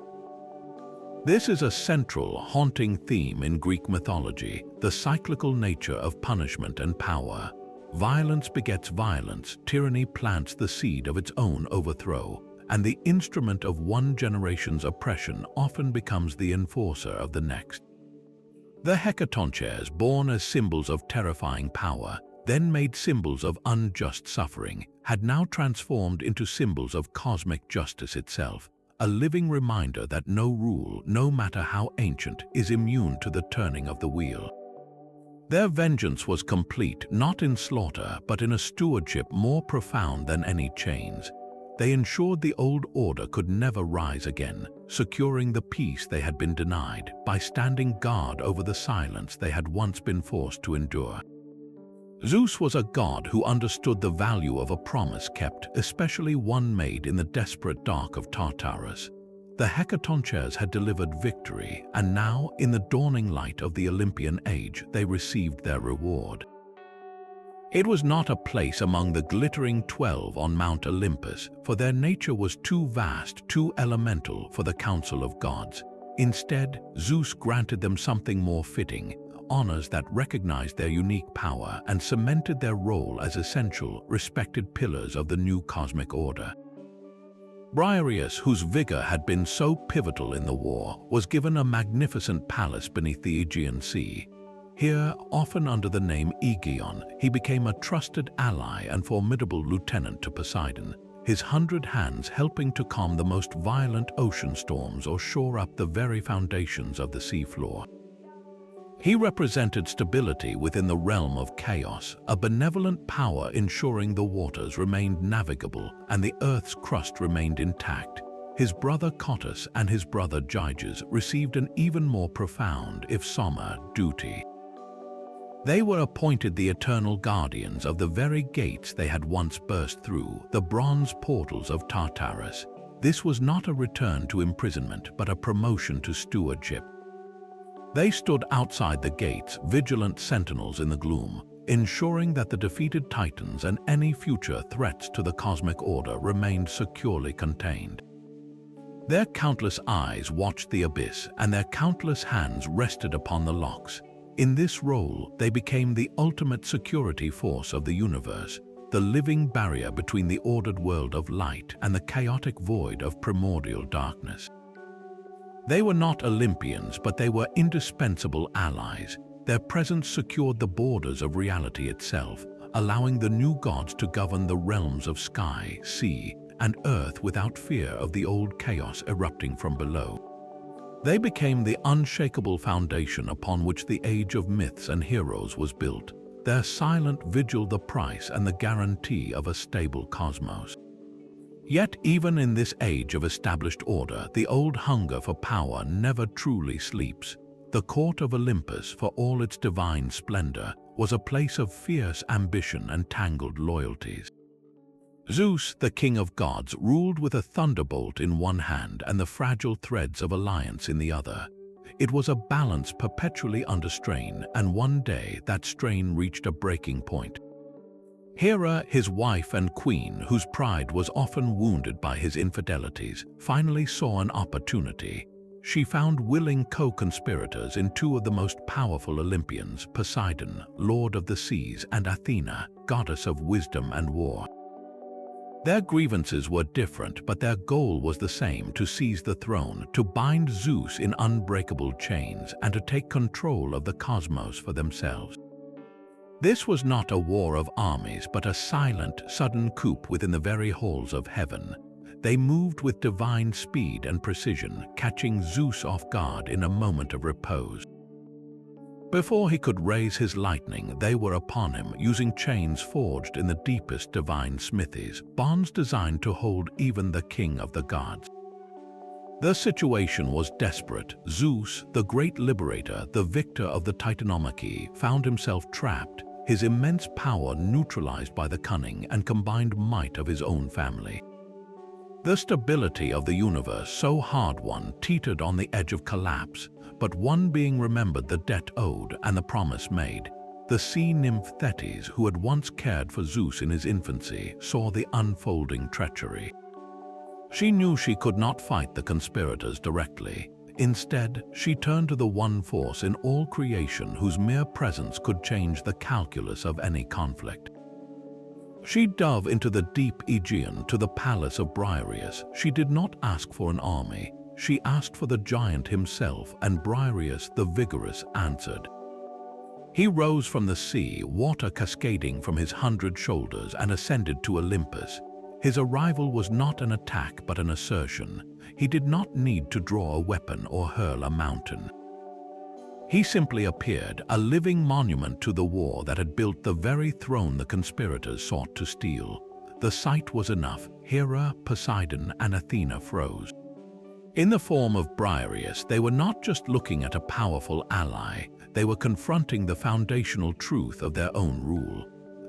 This is a central, haunting theme in Greek mythology, the cyclical nature of punishment and power. Violence begets violence, tyranny plants the seed of its own overthrow, and the instrument of one generation's oppression often becomes the enforcer of the next. The Hecatoncheires, born as symbols of terrifying power, then made symbols of unjust suffering, had now transformed into symbols of cosmic justice itself, a living reminder that no rule, no matter how ancient, is immune to the turning of the wheel. Their vengeance was complete, not in slaughter, but in a stewardship more profound than any chains. They ensured the old order could never rise again, securing the peace they had been denied by standing guard over the silence they had once been forced to endure. Zeus was a god who understood the value of a promise kept, especially one made in the desperate dark of Tartarus. The Hecatoncheires had delivered victory, and now, in the dawning light of the Olympian age, they received their reward. It was not a place among the glittering 12 on Mount Olympus, for their nature was too vast, too elemental for the council of gods. Instead, Zeus granted them something more fitting, honors that recognized their unique power and cemented their role as essential, respected pillars of the new cosmic order. Briareus, whose vigor had been so pivotal in the war, was given a magnificent palace beneath the Aegean Sea. Here, often under the name Aegeon, he became a trusted ally and formidable lieutenant to Poseidon, his 100 hands helping to calm the most violent ocean storms or shore up the very foundations of the seafloor. He represented stability within the realm of chaos, a benevolent power ensuring the waters remained navigable and the earth's crust remained intact. His brother Cottus and his brother Gyges received an even more profound, if somber, duty. They were appointed the eternal guardians of the very gates they had once burst through, the bronze portals of Tartarus. This was not a return to imprisonment, but a promotion to stewardship. They stood outside the gates, vigilant sentinels in the gloom, ensuring that the defeated Titans and any future threats to the cosmic order remained securely contained. Their countless eyes watched the abyss, and their countless hands rested upon the locks. In this role, they became the ultimate security force of the universe, the living barrier between the ordered world of light and the chaotic void of primordial darkness. They were not Olympians, but they were indispensable allies. Their presence secured the borders of reality itself, allowing the new gods to govern the realms of sky, sea, and earth without fear of the old chaos erupting from below. They became the unshakable foundation upon which the age of myths and heroes was built, their silent vigil the price and the guarantee of a stable cosmos. Yet even in this age of established order, the old hunger for power never truly sleeps. The court of Olympus, for all its divine splendor, was a place of fierce ambition and tangled loyalties. Zeus, the king of gods, ruled with a thunderbolt in one hand and the fragile threads of alliance in the other. It was a balance perpetually under strain, and one day that strain reached a breaking point. Hera, his wife and queen, whose pride was often wounded by his infidelities, finally saw an opportunity. She found willing co-conspirators in two of the most powerful Olympians, Poseidon, lord of the seas, and Athena, goddess of wisdom and war. Their grievances were different, but their goal was the same: to seize the throne, to bind Zeus in unbreakable chains, and to take control of the cosmos for themselves. This was not a war of armies, but a silent, sudden coup within the very halls of heaven. They moved with divine speed and precision, catching Zeus off guard in a moment of repose. Before he could raise his lightning, they were upon him, using chains forged in the deepest divine smithies, bonds designed to hold even the king of the gods. The situation was desperate. Zeus, the great liberator, the victor of the Titanomachy, found himself trapped, his immense power neutralized by the cunning and combined might of his own family. The stability of the universe, so hard-won, teetered on the edge of collapse, but one being remembered the debt owed and the promise made. The sea nymph Thetis, who had once cared for Zeus in his infancy, saw the unfolding treachery. She knew she could not fight the conspirators directly. Instead, she turned to the one force in all creation whose mere presence could change the calculus of any conflict. She dove into the deep Aegean to the palace of Briareus. She did not ask for an army. She asked for the giant himself, and Briareus the vigorous answered. He rose from the sea, water cascading from his 100 shoulders, and ascended to Olympus. His arrival was not an attack but an assertion. He did not need to draw a weapon or hurl a mountain. He simply appeared, a living monument to the war that had built the very throne the conspirators sought to steal. The sight was enough. Hera, Poseidon, and Athena froze. In the form of Briareus, they were not just looking at a powerful ally, they were confronting the foundational truth of their own rule.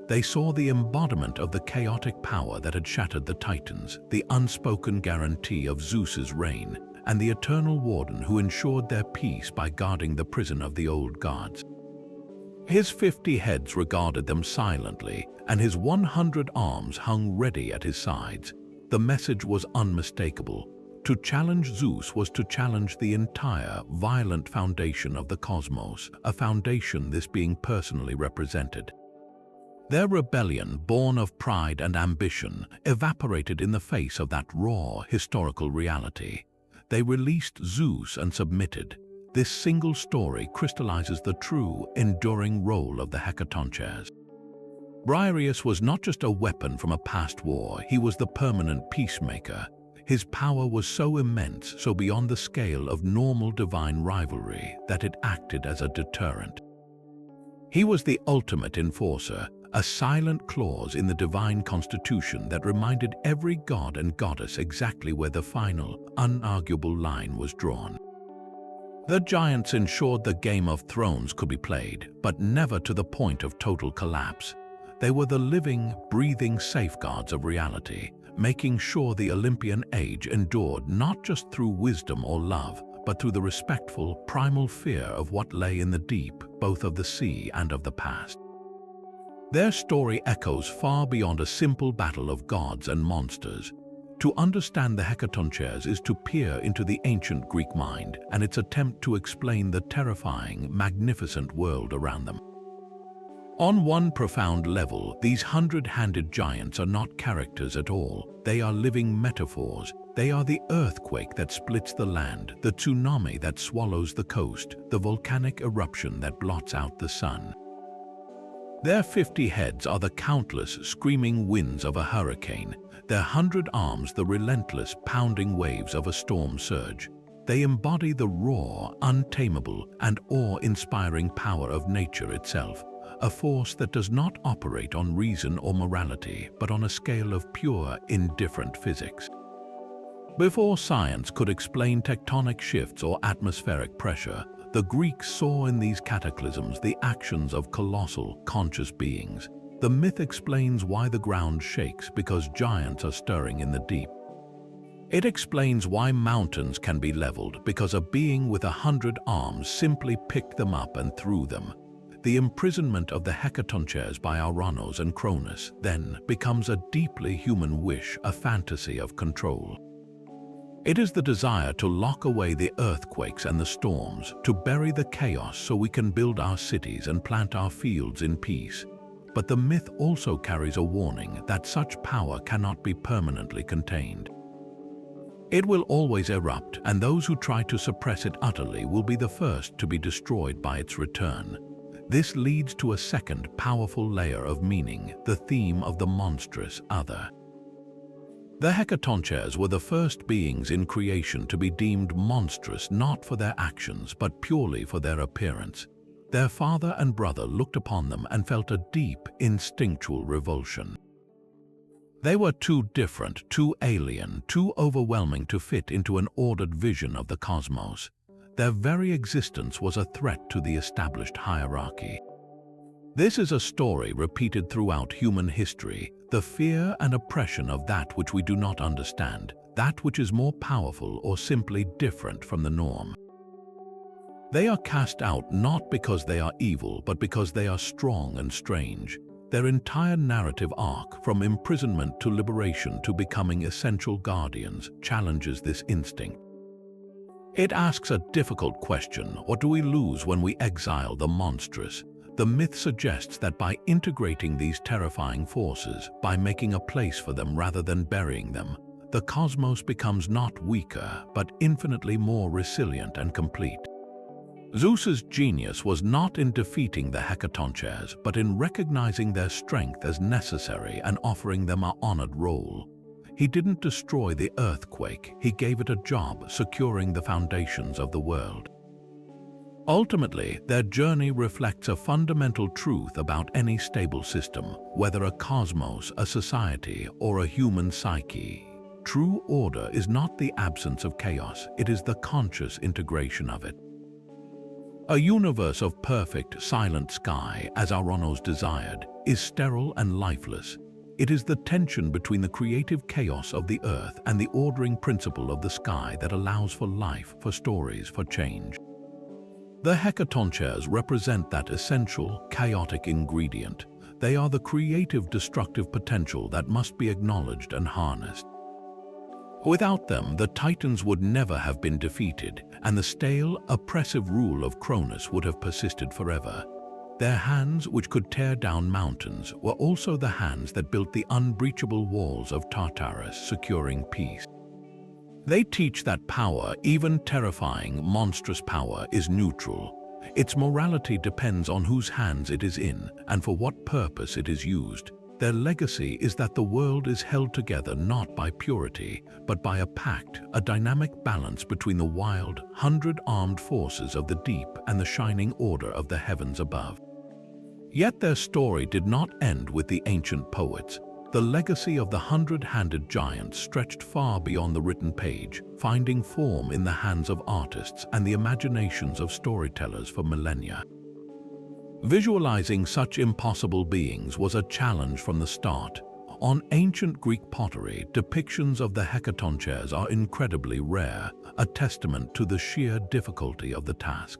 They saw the embodiment of the chaotic power that had shattered the Titans, the unspoken guarantee of Zeus's reign, and the eternal warden who ensured their peace by guarding the prison of the old gods. His 50 heads regarded them silently, and his 100 arms hung ready at his sides. The message was unmistakable. To challenge Zeus was to challenge the entire, violent foundation of the cosmos, a foundation this being personally represented. Their rebellion, born of pride and ambition, evaporated in the face of that raw, historical reality. They released Zeus and submitted. This single story crystallizes the true, enduring role of the Hecatoncheires. Briareus was not just a weapon from a past war, he was the permanent peacemaker. His power was so immense, so beyond the scale of normal divine rivalry, that it acted as a deterrent. He was the ultimate enforcer, a silent clause in the divine constitution that reminded every god and goddess exactly where the final, unarguable line was drawn. The giants ensured the Game of Thrones could be played, but never to the point of total collapse. They were the living, breathing safeguards of reality, making sure the Olympian age endured not just through wisdom or love, but through the respectful, primal fear of what lay in the deep, both of the sea and of the past. Their story echoes far beyond a simple battle of gods and monsters. To understand the Hecatoncheires is to peer into the ancient Greek mind and its attempt to explain the terrifying, magnificent world around them. On one profound level, these 100-handed giants are not characters at all. They are living metaphors. They are the earthquake that splits the land, the tsunami that swallows the coast, the volcanic eruption that blots out the sun. Their 50 heads are the countless, screaming winds of a hurricane, their 100 arms the relentless, pounding waves of a storm surge. They embody the raw, untamable, and awe-inspiring power of nature itself, a force that does not operate on reason or morality, but on a scale of pure, indifferent physics. Before science could explain tectonic shifts or atmospheric pressure, the Greeks saw in these cataclysms the actions of colossal, conscious beings. The myth explains why the ground shakes because giants are stirring in the deep. It explains why mountains can be leveled because a being with 100 arms simply picked them up and threw them. The imprisonment of the Hecatoncheires by Ouranos and Cronus then becomes a deeply human wish, a fantasy of control. It is the desire to lock away the earthquakes and the storms, to bury the chaos so we can build our cities and plant our fields in peace. But the myth also carries a warning that such power cannot be permanently contained. It will always erupt, and those who try to suppress it utterly will be the first to be destroyed by its return. This leads to a second powerful layer of meaning, the theme of the monstrous other. The Hecatoncheires were the first beings in creation to be deemed monstrous not for their actions but purely for their appearance. Their father and brother looked upon them and felt a deep, instinctual revulsion. They were too different, too alien, too overwhelming to fit into an ordered vision of the cosmos. Their very existence was a threat to the established hierarchy. This is a story repeated throughout human history, the fear and oppression of that which we do not understand, that which is more powerful or simply different from the norm. They are cast out not because they are evil, but because they are strong and strange. Their entire narrative arc, from imprisonment to liberation to becoming essential guardians, challenges this instinct. It asks a difficult question: what do we lose when we exile the monstrous? The myth suggests that by integrating these terrifying forces, by making a place for them rather than burying them, the cosmos becomes not weaker, but infinitely more resilient and complete. Zeus's genius was not in defeating the Hecatoncheires, but in recognizing their strength as necessary and offering them an honored role. He didn't destroy the earthquake, he gave it a job securing the foundations of the world. Ultimately, their journey reflects a fundamental truth about any stable system, whether a cosmos, a society, or a human psyche. True order is not the absence of chaos, it is the conscious integration of it. A universe of perfect, silent sky, as Ouranos desired, is sterile and lifeless. It is the tension between the creative chaos of the earth and the ordering principle of the sky that allows for life, for stories, for change. The Hecatoncheires represent that essential, chaotic ingredient. They are the creative, destructive potential that must be acknowledged and harnessed. Without them, the Titans would never have been defeated, and the stale, oppressive rule of Cronus would have persisted forever. Their hands, which could tear down mountains, were also the hands that built the unbreachable walls of Tartarus, securing peace. They teach that power, even terrifying, monstrous power, is neutral. Its morality depends on whose hands it is in and for what purpose it is used. Their legacy is that the world is held together not by purity, but by a pact, a dynamic balance between the wild, hundred-armed forces of the deep and the shining order of the heavens above. Yet their story did not end with the ancient poets. The legacy of the hundred-handed giants stretched far beyond the written page, finding form in the hands of artists and the imaginations of storytellers for millennia. Visualizing such impossible beings was a challenge from the start. On ancient Greek pottery, depictions of the Hecatoncheires are incredibly rare, a testament to the sheer difficulty of the task.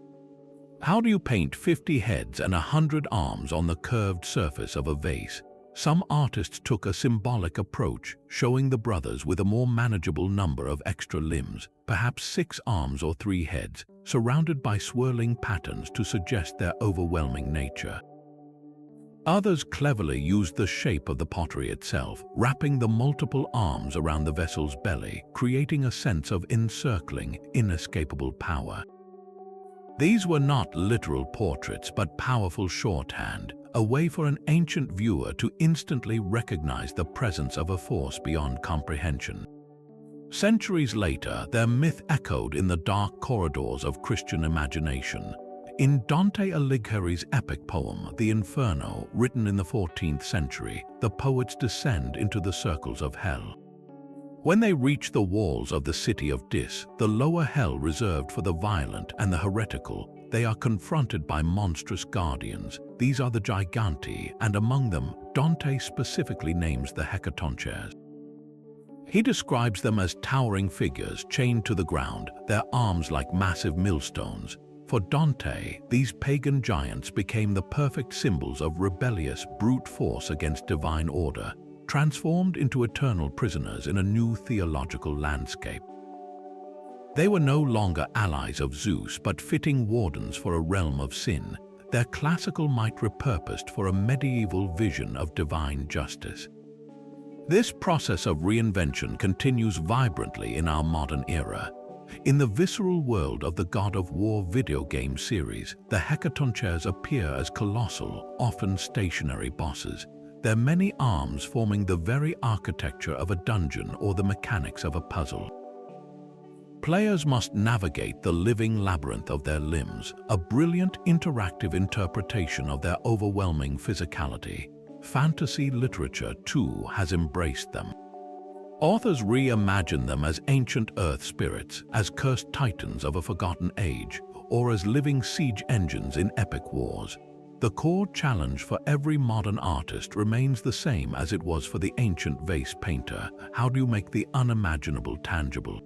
How do you paint 50 heads and 100 arms on the curved surface of a vase? Some artists took a symbolic approach, showing the brothers with a more manageable number of extra limbs, perhaps 6 arms or 3 heads, surrounded by swirling patterns to suggest their overwhelming nature. Others cleverly used the shape of the pottery itself, wrapping the multiple arms around the vessel's belly, creating a sense of encircling, inescapable power. These were not literal portraits, but powerful shorthand, a way for an ancient viewer to instantly recognize the presence of a force beyond comprehension. Centuries later, their myth echoed in the dark corridors of Christian imagination. In Dante Alighieri's epic poem, The Inferno, written in the 14th century, the poets descend into the circles of hell. When they reach the walls of the city of Dis, the lower hell reserved for the violent and the heretical, they are confronted by monstrous guardians. These are the Giganti, and among them, Dante specifically names the Hecatoncheires. He describes them as towering figures chained to the ground, their arms like massive millstones. For Dante, these pagan giants became the perfect symbols of rebellious, brute force against divine order, transformed into eternal prisoners in a new theological landscape. They were no longer allies of Zeus, but fitting wardens for a realm of sin, their classical might repurposed for a medieval vision of divine justice. This process of reinvention continues vibrantly in our modern era. In the visceral world of the God of War video game series, the Hecatoncheires appear as colossal, often stationary bosses, their many arms forming the very architecture of a dungeon or the mechanics of a puzzle. Players must navigate the living labyrinth of their limbs, a brilliant interactive interpretation of their overwhelming physicality. Fantasy literature, too, has embraced them. Authors reimagine them as ancient earth spirits, as cursed titans of a forgotten age, or as living siege engines in epic wars. The core challenge for every modern artist remains the same as it was for the ancient vase painter. How do you make the unimaginable tangible?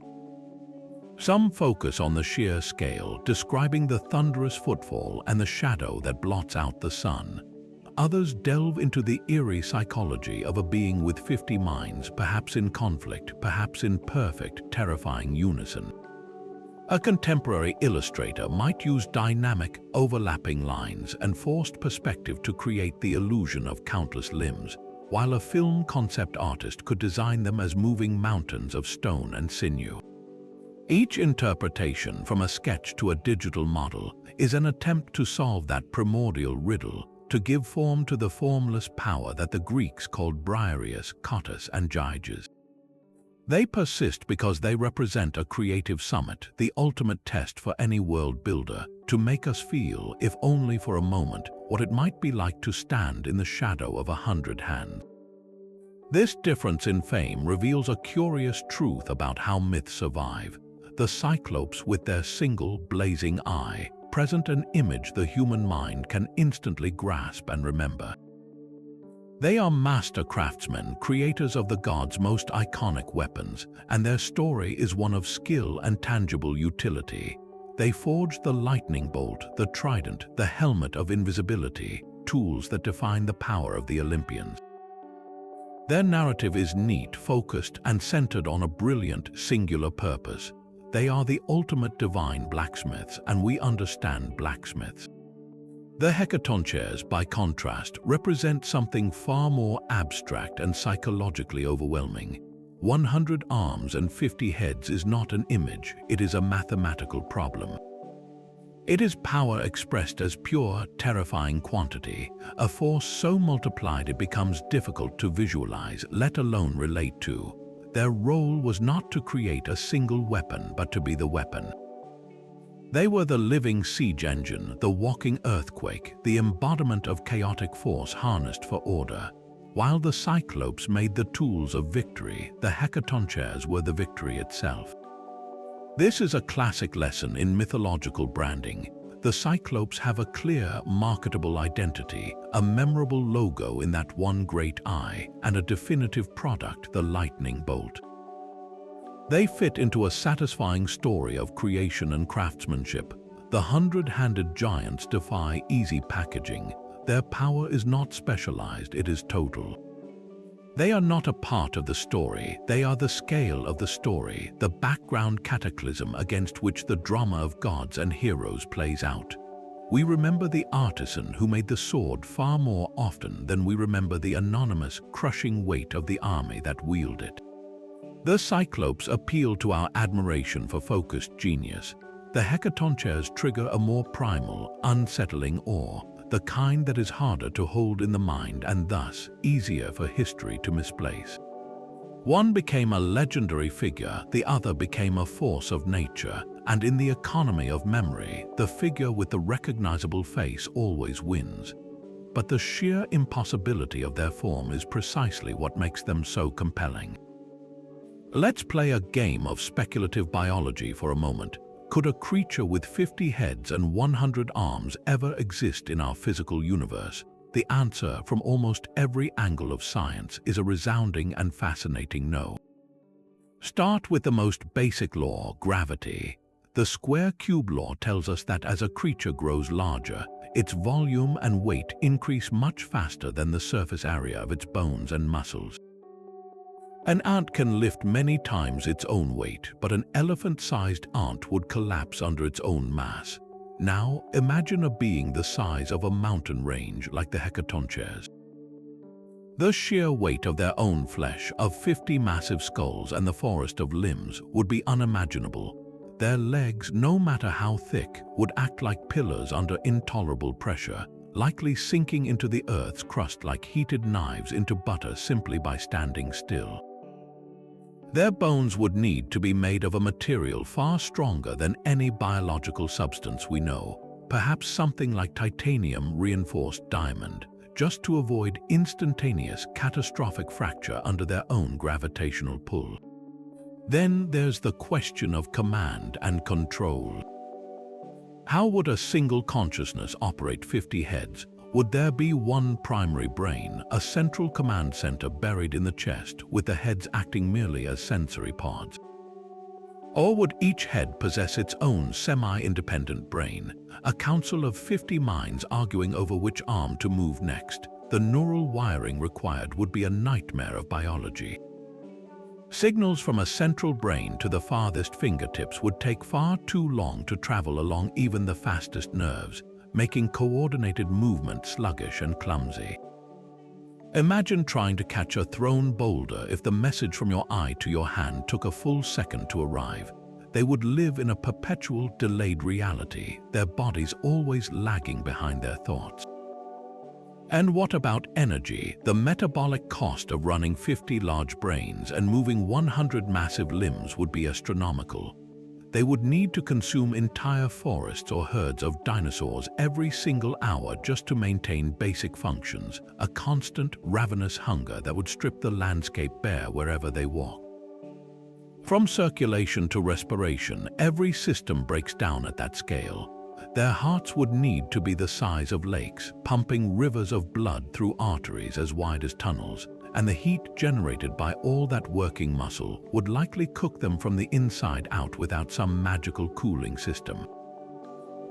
Some focus on the sheer scale, describing the thunderous footfall and the shadow that blots out the sun. Others delve into the eerie psychology of a being with 50 minds, perhaps in conflict, perhaps in perfect, terrifying unison. A contemporary illustrator might use dynamic, overlapping lines and forced perspective to create the illusion of countless limbs, while a film concept artist could design them as moving mountains of stone and sinew. Each interpretation, from a sketch to a digital model, is an attempt to solve that primordial riddle, to give form to the formless power that the Greeks called Briareus, Cottus, and Gyges. They persist because they represent a creative summit, the ultimate test for any world builder, to make us feel, if only for a moment, what it might be like to stand in the shadow of 100 hands. This difference in fame reveals a curious truth about how myths survive. The Cyclopes, with their single, blazing eye, present an image the human mind can instantly grasp and remember. They are master craftsmen, creators of the gods' most iconic weapons, and their story is one of skill and tangible utility. They forged the lightning bolt, the trident, the helmet of invisibility, tools that define the power of the Olympians. Their narrative is neat, focused, and centered on a brilliant, singular purpose. They are the ultimate divine blacksmiths, and we understand blacksmiths. The Hecatoncheires, by contrast, represent something far more abstract and psychologically overwhelming. 100 arms and 50 heads is not an image, it is a mathematical problem. It is power expressed as pure, terrifying quantity, a force so multiplied it becomes difficult to visualize, let alone relate to. Their role was not to create a single weapon, but to be the weapon. They were the living siege engine, the walking earthquake, the embodiment of chaotic force harnessed for order. While the Cyclopes made the tools of victory, the Hecatoncheires were the victory itself. This is a classic lesson in mythological branding. The Cyclopes have a clear, marketable identity, a memorable logo in that one great eye, and a definitive product, the lightning bolt. They fit into a satisfying story of creation and craftsmanship. The 100-handed giants defy easy packaging. Their power is not specialized, it is total. They are not a part of the story, they are the scale of the story, the background cataclysm against which the drama of gods and heroes plays out. We remember the artisan who made the sword far more often than we remember the anonymous, crushing weight of the army that wielded it. The Cyclopes appeal to our admiration for focused genius. The Hecatoncheires trigger a more primal, unsettling awe, the kind that is harder to hold in the mind and thus easier for history to misplace. One became a legendary figure, the other became a force of nature, and in the economy of memory, the figure with the recognizable face always wins. But the sheer impossibility of their form is precisely what makes them so compelling. Let's play a game of speculative biology for a moment. Could a creature with 50 heads and 100 arms ever exist in our physical universe? The answer from almost every angle of science is a resounding and fascinating no. Start with the most basic law, gravity. The square-cube law tells us that as a creature grows larger, its volume and weight increase much faster than the surface area of its bones and muscles. An ant can lift many times its own weight, but an elephant-sized ant would collapse under its own mass. Now, imagine a being the size of a mountain range like the Hecatoncheires. The sheer weight of their own flesh, of 50 massive skulls and the forest of limbs, would be unimaginable. Their legs, no matter how thick, would act like pillars under intolerable pressure, likely sinking into the earth's crust like heated knives into butter simply by standing still. Their bones would need to be made of a material far stronger than any biological substance we know, perhaps something like titanium-reinforced diamond, just to avoid instantaneous, catastrophic fracture under their own gravitational pull. Then there's the question of command and control. How would a single consciousness operate 50 heads? Would there be one primary brain, a central command center buried in the chest, with the heads acting merely as sensory pods? Or would each head possess its own semi-independent brain, a council of 50 minds arguing over which arm to move next? The neural wiring required would be a nightmare of biology. Signals from a central brain to the farthest fingertips would take far too long to travel along even the fastest nerves, making coordinated movement sluggish and clumsy. Imagine trying to catch a thrown boulder if the message from your eye to your hand took a full second to arrive. They would live in a perpetual delayed reality, their bodies always lagging behind their thoughts. And what about energy? The metabolic cost of running 50 large brains and moving 100 massive limbs would be astronomical. They would need to consume entire forests or herds of dinosaurs every single hour just to maintain basic functions, a constant, ravenous hunger that would strip the landscape bare wherever they walk. From circulation to respiration, every system breaks down at that scale. Their hearts would need to be the size of lakes, pumping rivers of blood through arteries as wide as tunnels, and the heat generated by all that working muscle would likely cook them from the inside out without some magical cooling system.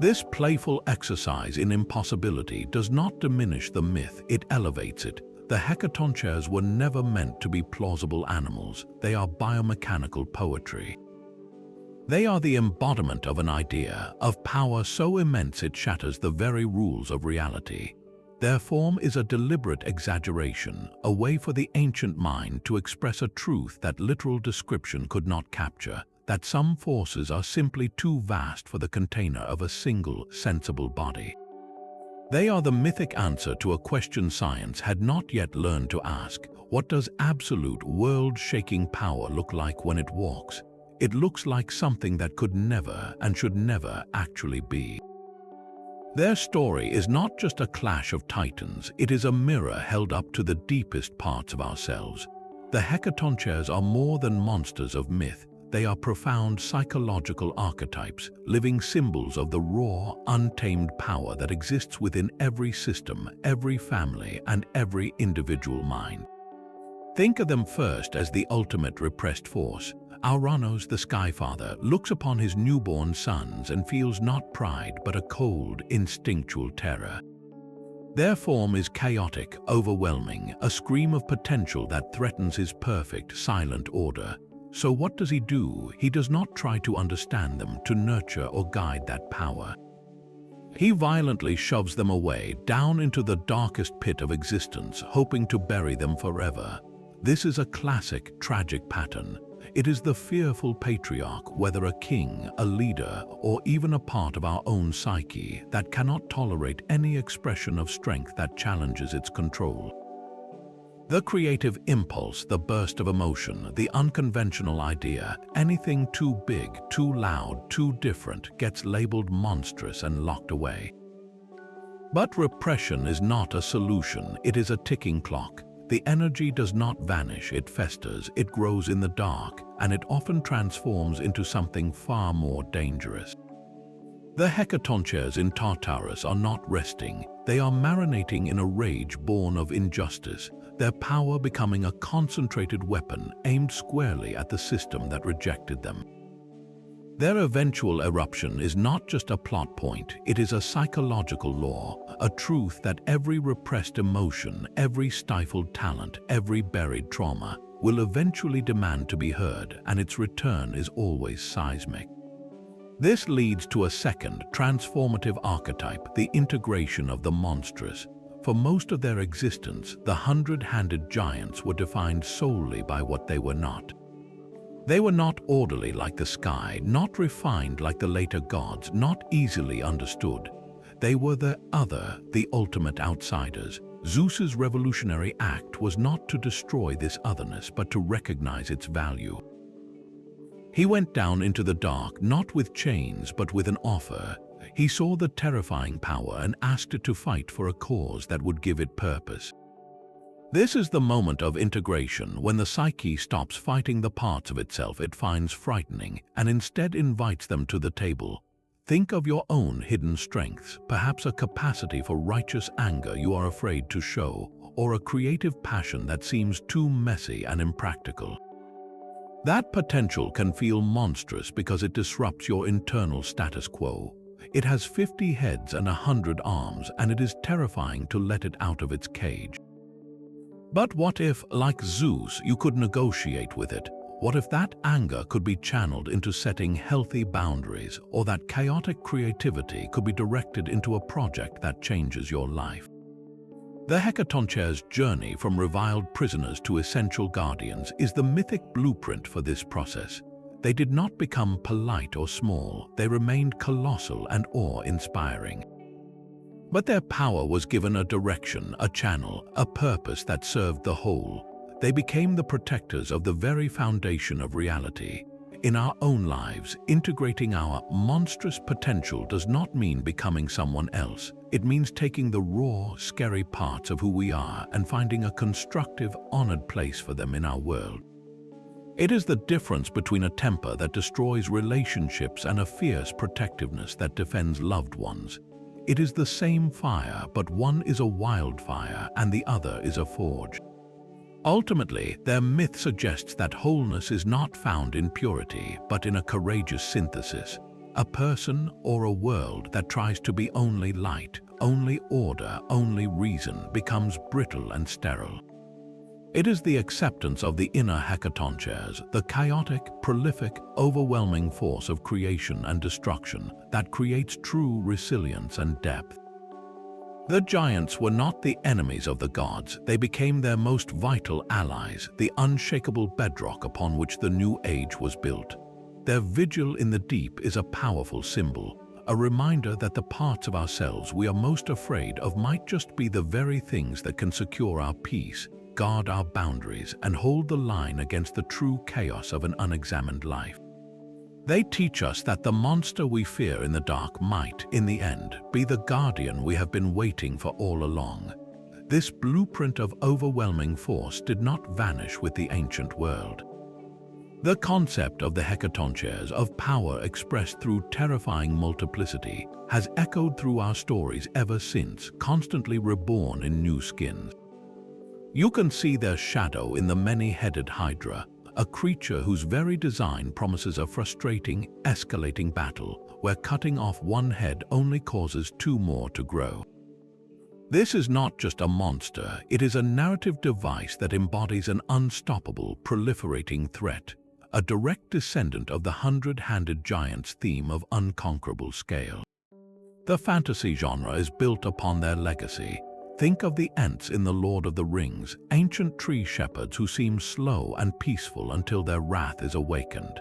This playful exercise in impossibility does not diminish the myth, it elevates it. The Hecatoncheires were never meant to be plausible animals, they are biomechanical poetry. They are the embodiment of an idea, of power so immense it shatters the very rules of reality. Their form is a deliberate exaggeration, a way for the ancient mind to express a truth that literal description could not capture, that some forces are simply too vast for the container of a single, sensible body. They are the mythic answer to a question science had not yet learned to ask. What does absolute, world-shaking power look like when it walks? It looks like something that could never and should never actually be. Their story is not just a clash of titans, it is a mirror held up to the deepest parts of ourselves. The Hecatoncheires are more than monsters of myth, they are profound psychological archetypes, living symbols of the raw, untamed power that exists within every system, every family, and every individual mind. Think of them first as the ultimate repressed force. Ouranos, the Skyfather, looks upon his newborn sons and feels not pride but a cold, instinctual terror. Their form is chaotic, overwhelming, a scream of potential that threatens his perfect, silent order. So what does he do? He does not try to understand them, to nurture or guide that power. He violently shoves them away, down into the darkest pit of existence, hoping to bury them forever. This is a classic, tragic pattern. It is the fearful patriarch, whether a king, a leader, or even a part of our own psyche, that cannot tolerate any expression of strength that challenges its control. The creative impulse, the burst of emotion, the unconventional idea, anything too big, too loud, too different gets labeled monstrous and locked away. But repression is not a solution, it is a ticking clock. The energy does not vanish, it festers, it grows in the dark, and it often transforms into something far more dangerous. The Hecatoncheires in Tartarus are not resting, they are marinating in a rage born of injustice, their power becoming a concentrated weapon aimed squarely at the system that rejected them. Their eventual eruption is not just a plot point, it is a psychological law, a truth that every repressed emotion, every stifled talent, every buried trauma will eventually demand to be heard, and its return is always seismic. This leads to a second, transformative archetype, the integration of the monstrous. For most of their existence, the hundred-handed giants were defined solely by what they were not. They were not orderly like the sky, not refined like the later gods, not easily understood. They were the other, the ultimate outsiders. Zeus's revolutionary act was not to destroy this otherness, but to recognize its value. He went down into the dark, not with chains, but with an offer. He saw the terrifying power and asked it to fight for a cause that would give it purpose. This is the moment of integration, when the psyche stops fighting the parts of itself it finds frightening and instead invites them to the table. Think of your own hidden strengths, perhaps a capacity for righteous anger you are afraid to show, or a creative passion that seems too messy and impractical. That potential can feel monstrous because it disrupts your internal status quo. It has 50 heads and 100 arms, and it is terrifying to let it out of its cage. But what if, like Zeus, you could negotiate with it? What if that anger could be channeled into setting healthy boundaries, or that chaotic creativity could be directed into a project that changes your life? The Hecatoncheires' journey from reviled prisoners to essential guardians is the mythic blueprint for this process. They did not become polite or small, they remained colossal and awe-inspiring. But their power was given a direction, a channel, a purpose that served the whole. They became the protectors of the very foundation of reality. In our own lives, integrating our monstrous potential does not mean becoming someone else. It means taking the raw, scary parts of who we are and finding a constructive, honored place for them in our world. It is the difference between a temper that destroys relationships and a fierce protectiveness that defends loved ones. It is the same fire, but one is a wildfire and the other is a forge. Ultimately, their myth suggests that wholeness is not found in purity, but in a courageous synthesis. A person or a world that tries to be only light, only order, only reason becomes brittle and sterile. It is the acceptance of the inner Hecatoncheires, the chaotic, prolific, overwhelming force of creation and destruction that creates true resilience and depth. The giants were not the enemies of the gods, they became their most vital allies, the unshakable bedrock upon which the new age was built. Their vigil in the deep is a powerful symbol, a reminder that the parts of ourselves we are most afraid of might just be the very things that can secure our peace, guard our boundaries, and hold the line against the true chaos of an unexamined life. They teach us that the monster we fear in the dark might, in the end, be the guardian we have been waiting for all along. This blueprint of overwhelming force did not vanish with the ancient world. The concept of the Hecatoncheires, of power expressed through terrifying multiplicity, has echoed through our stories ever since, constantly reborn in new skins. You can see their shadow in the many-headed Hydra, a creature whose very design promises a frustrating, escalating battle, where cutting off one head only causes two more to grow. This is not just a monster, it is a narrative device that embodies an unstoppable, proliferating threat, a direct descendant of the hundred-handed giant's theme of unconquerable scale. The fantasy genre is built upon their legacy. Think of the Ents in The Lord of the Rings, ancient tree shepherds who seem slow and peaceful until their wrath is awakened.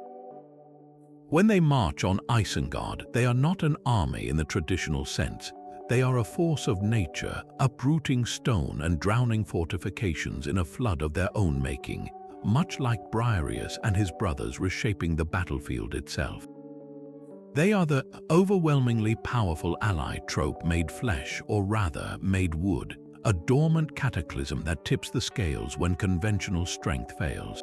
When they march on Isengard, they are not an army in the traditional sense. They are a force of nature, uprooting stone and drowning fortifications in a flood of their own making, much like Briareus and his brothers reshaping the battlefield itself. They are the overwhelmingly powerful ally trope made flesh, or rather made wood, a dormant cataclysm that tips the scales when conventional strength fails.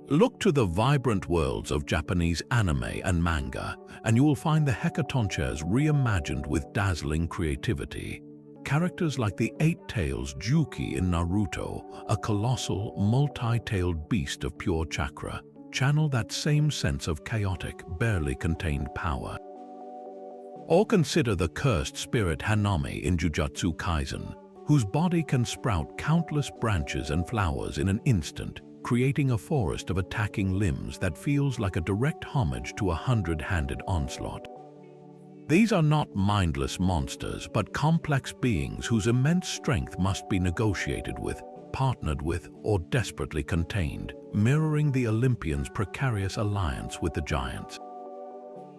Look to the vibrant worlds of Japanese anime and manga, and you will find the Hecatoncheires reimagined with dazzling creativity. Characters like the eight-tailed Juki in Naruto, a colossal, multi-tailed beast of pure chakra, channel that same sense of chaotic, barely contained power. Or consider the cursed spirit Hanami in Jujutsu Kaisen, whose body can sprout countless branches and flowers in an instant, creating a forest of attacking limbs that feels like a direct homage to a hundred-handed onslaught. These are not mindless monsters, but complex beings whose immense strength must be negotiated with, partnered with, or desperately contained, mirroring the Olympians' precarious alliance with the giants.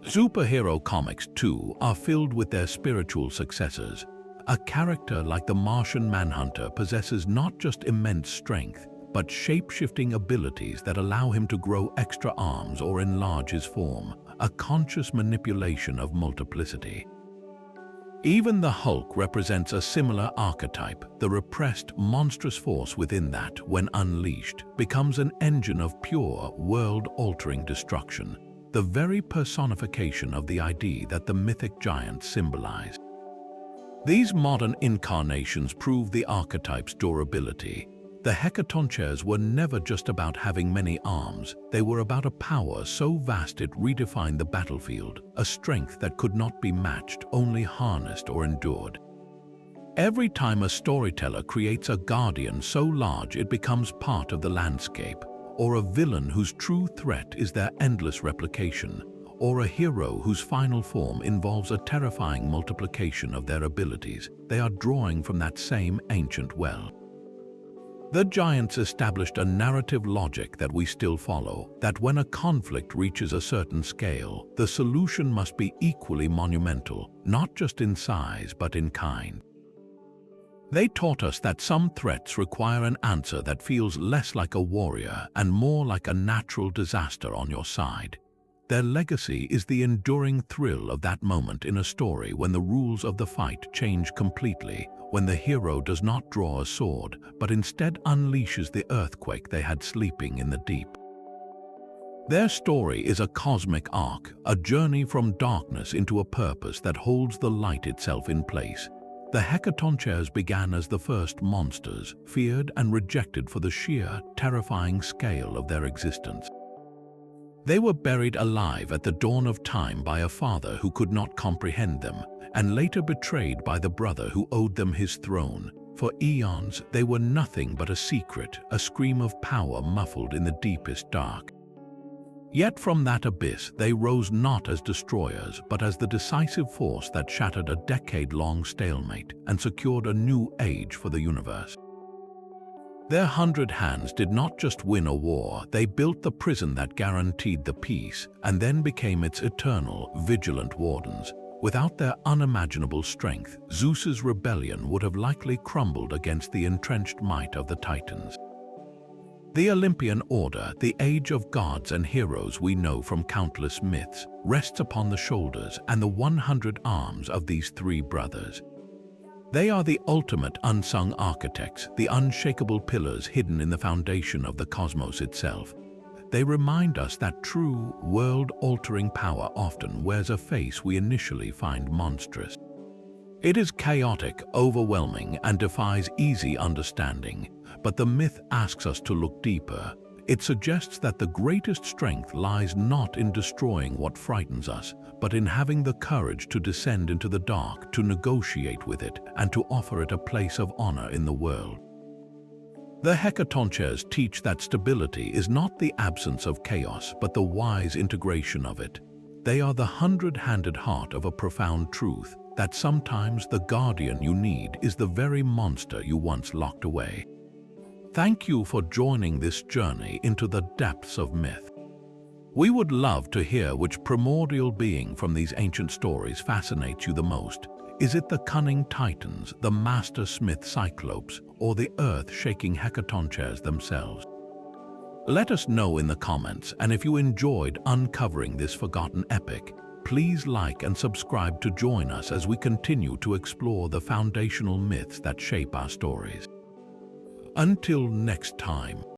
Superhero comics, too, are filled with their spiritual successors. A character like the Martian Manhunter possesses not just immense strength, but shape-shifting abilities that allow him to grow extra arms or enlarge his form, a conscious manipulation of multiplicity. Even the Hulk represents a similar archetype, the repressed, monstrous force within that, when unleashed, becomes an engine of pure, world-altering destruction, the very personification of the idea that the mythic giants symbolize. These modern incarnations prove the archetype's durability. The Hecatoncheires were never just about having many arms, they were about a power so vast it redefined the battlefield, a strength that could not be matched, only harnessed or endured. Every time a storyteller creates a guardian so large it becomes part of the landscape, or a villain whose true threat is their endless replication, or a hero whose final form involves a terrifying multiplication of their abilities, they are drawing from that same ancient well. The giants established a narrative logic that we still follow, that when a conflict reaches a certain scale, the solution must be equally monumental, not just in size but in kind. They taught us that some threats require an answer that feels less like a warrior and more like a natural disaster on your side. Their legacy is the enduring thrill of that moment in a story when the rules of the fight change completely, when the hero does not draw a sword, but instead unleashes the earthquake they had sleeping in the deep. Their story is a cosmic arc, a journey from darkness into a purpose that holds the light itself in place. The Hecatoncheires began as the first monsters, feared and rejected for the sheer, terrifying scale of their existence. They were buried alive at the dawn of time by a father who could not comprehend them, and later betrayed by the brother who owed them his throne. For eons, they were nothing but a secret, a scream of power muffled in the deepest dark. Yet from that abyss, they rose not as destroyers, but as the decisive force that shattered a decade-long stalemate and secured a new age for the universe. Their 100 hands did not just win a war, they built the prison that guaranteed the peace, and then became its eternal, vigilant wardens. Without their unimaginable strength, Zeus's rebellion would have likely crumbled against the entrenched might of the Titans. The Olympian order, the age of gods and heroes we know from countless myths, rests upon the shoulders and the 100 arms of these three brothers. They are the ultimate unsung architects, the unshakable pillars hidden in the foundation of the cosmos itself. They remind us that true, world-altering power often wears a face we initially find monstrous. It is chaotic, overwhelming, and defies easy understanding, but the myth asks us to look deeper. It suggests that the greatest strength lies not in destroying what frightens us, but in having the courage to descend into the dark, to negotiate with it, and to offer it a place of honor in the world. The Hecatoncheires teach that stability is not the absence of chaos, but the wise integration of it. They are the 100-handed heart of a profound truth, that sometimes the guardian you need is the very monster you once locked away. Thank you for joining this journey into the depths of myth. We would love to hear which primordial being from these ancient stories fascinates you the most. Is it the cunning titans, the master smith cyclopes, or the earth-shaking Hecatoncheires themselves? Let us know in the comments, and if you enjoyed uncovering this forgotten epic, please like and subscribe to join us as we continue to explore the foundational myths that shape our stories. Until next time.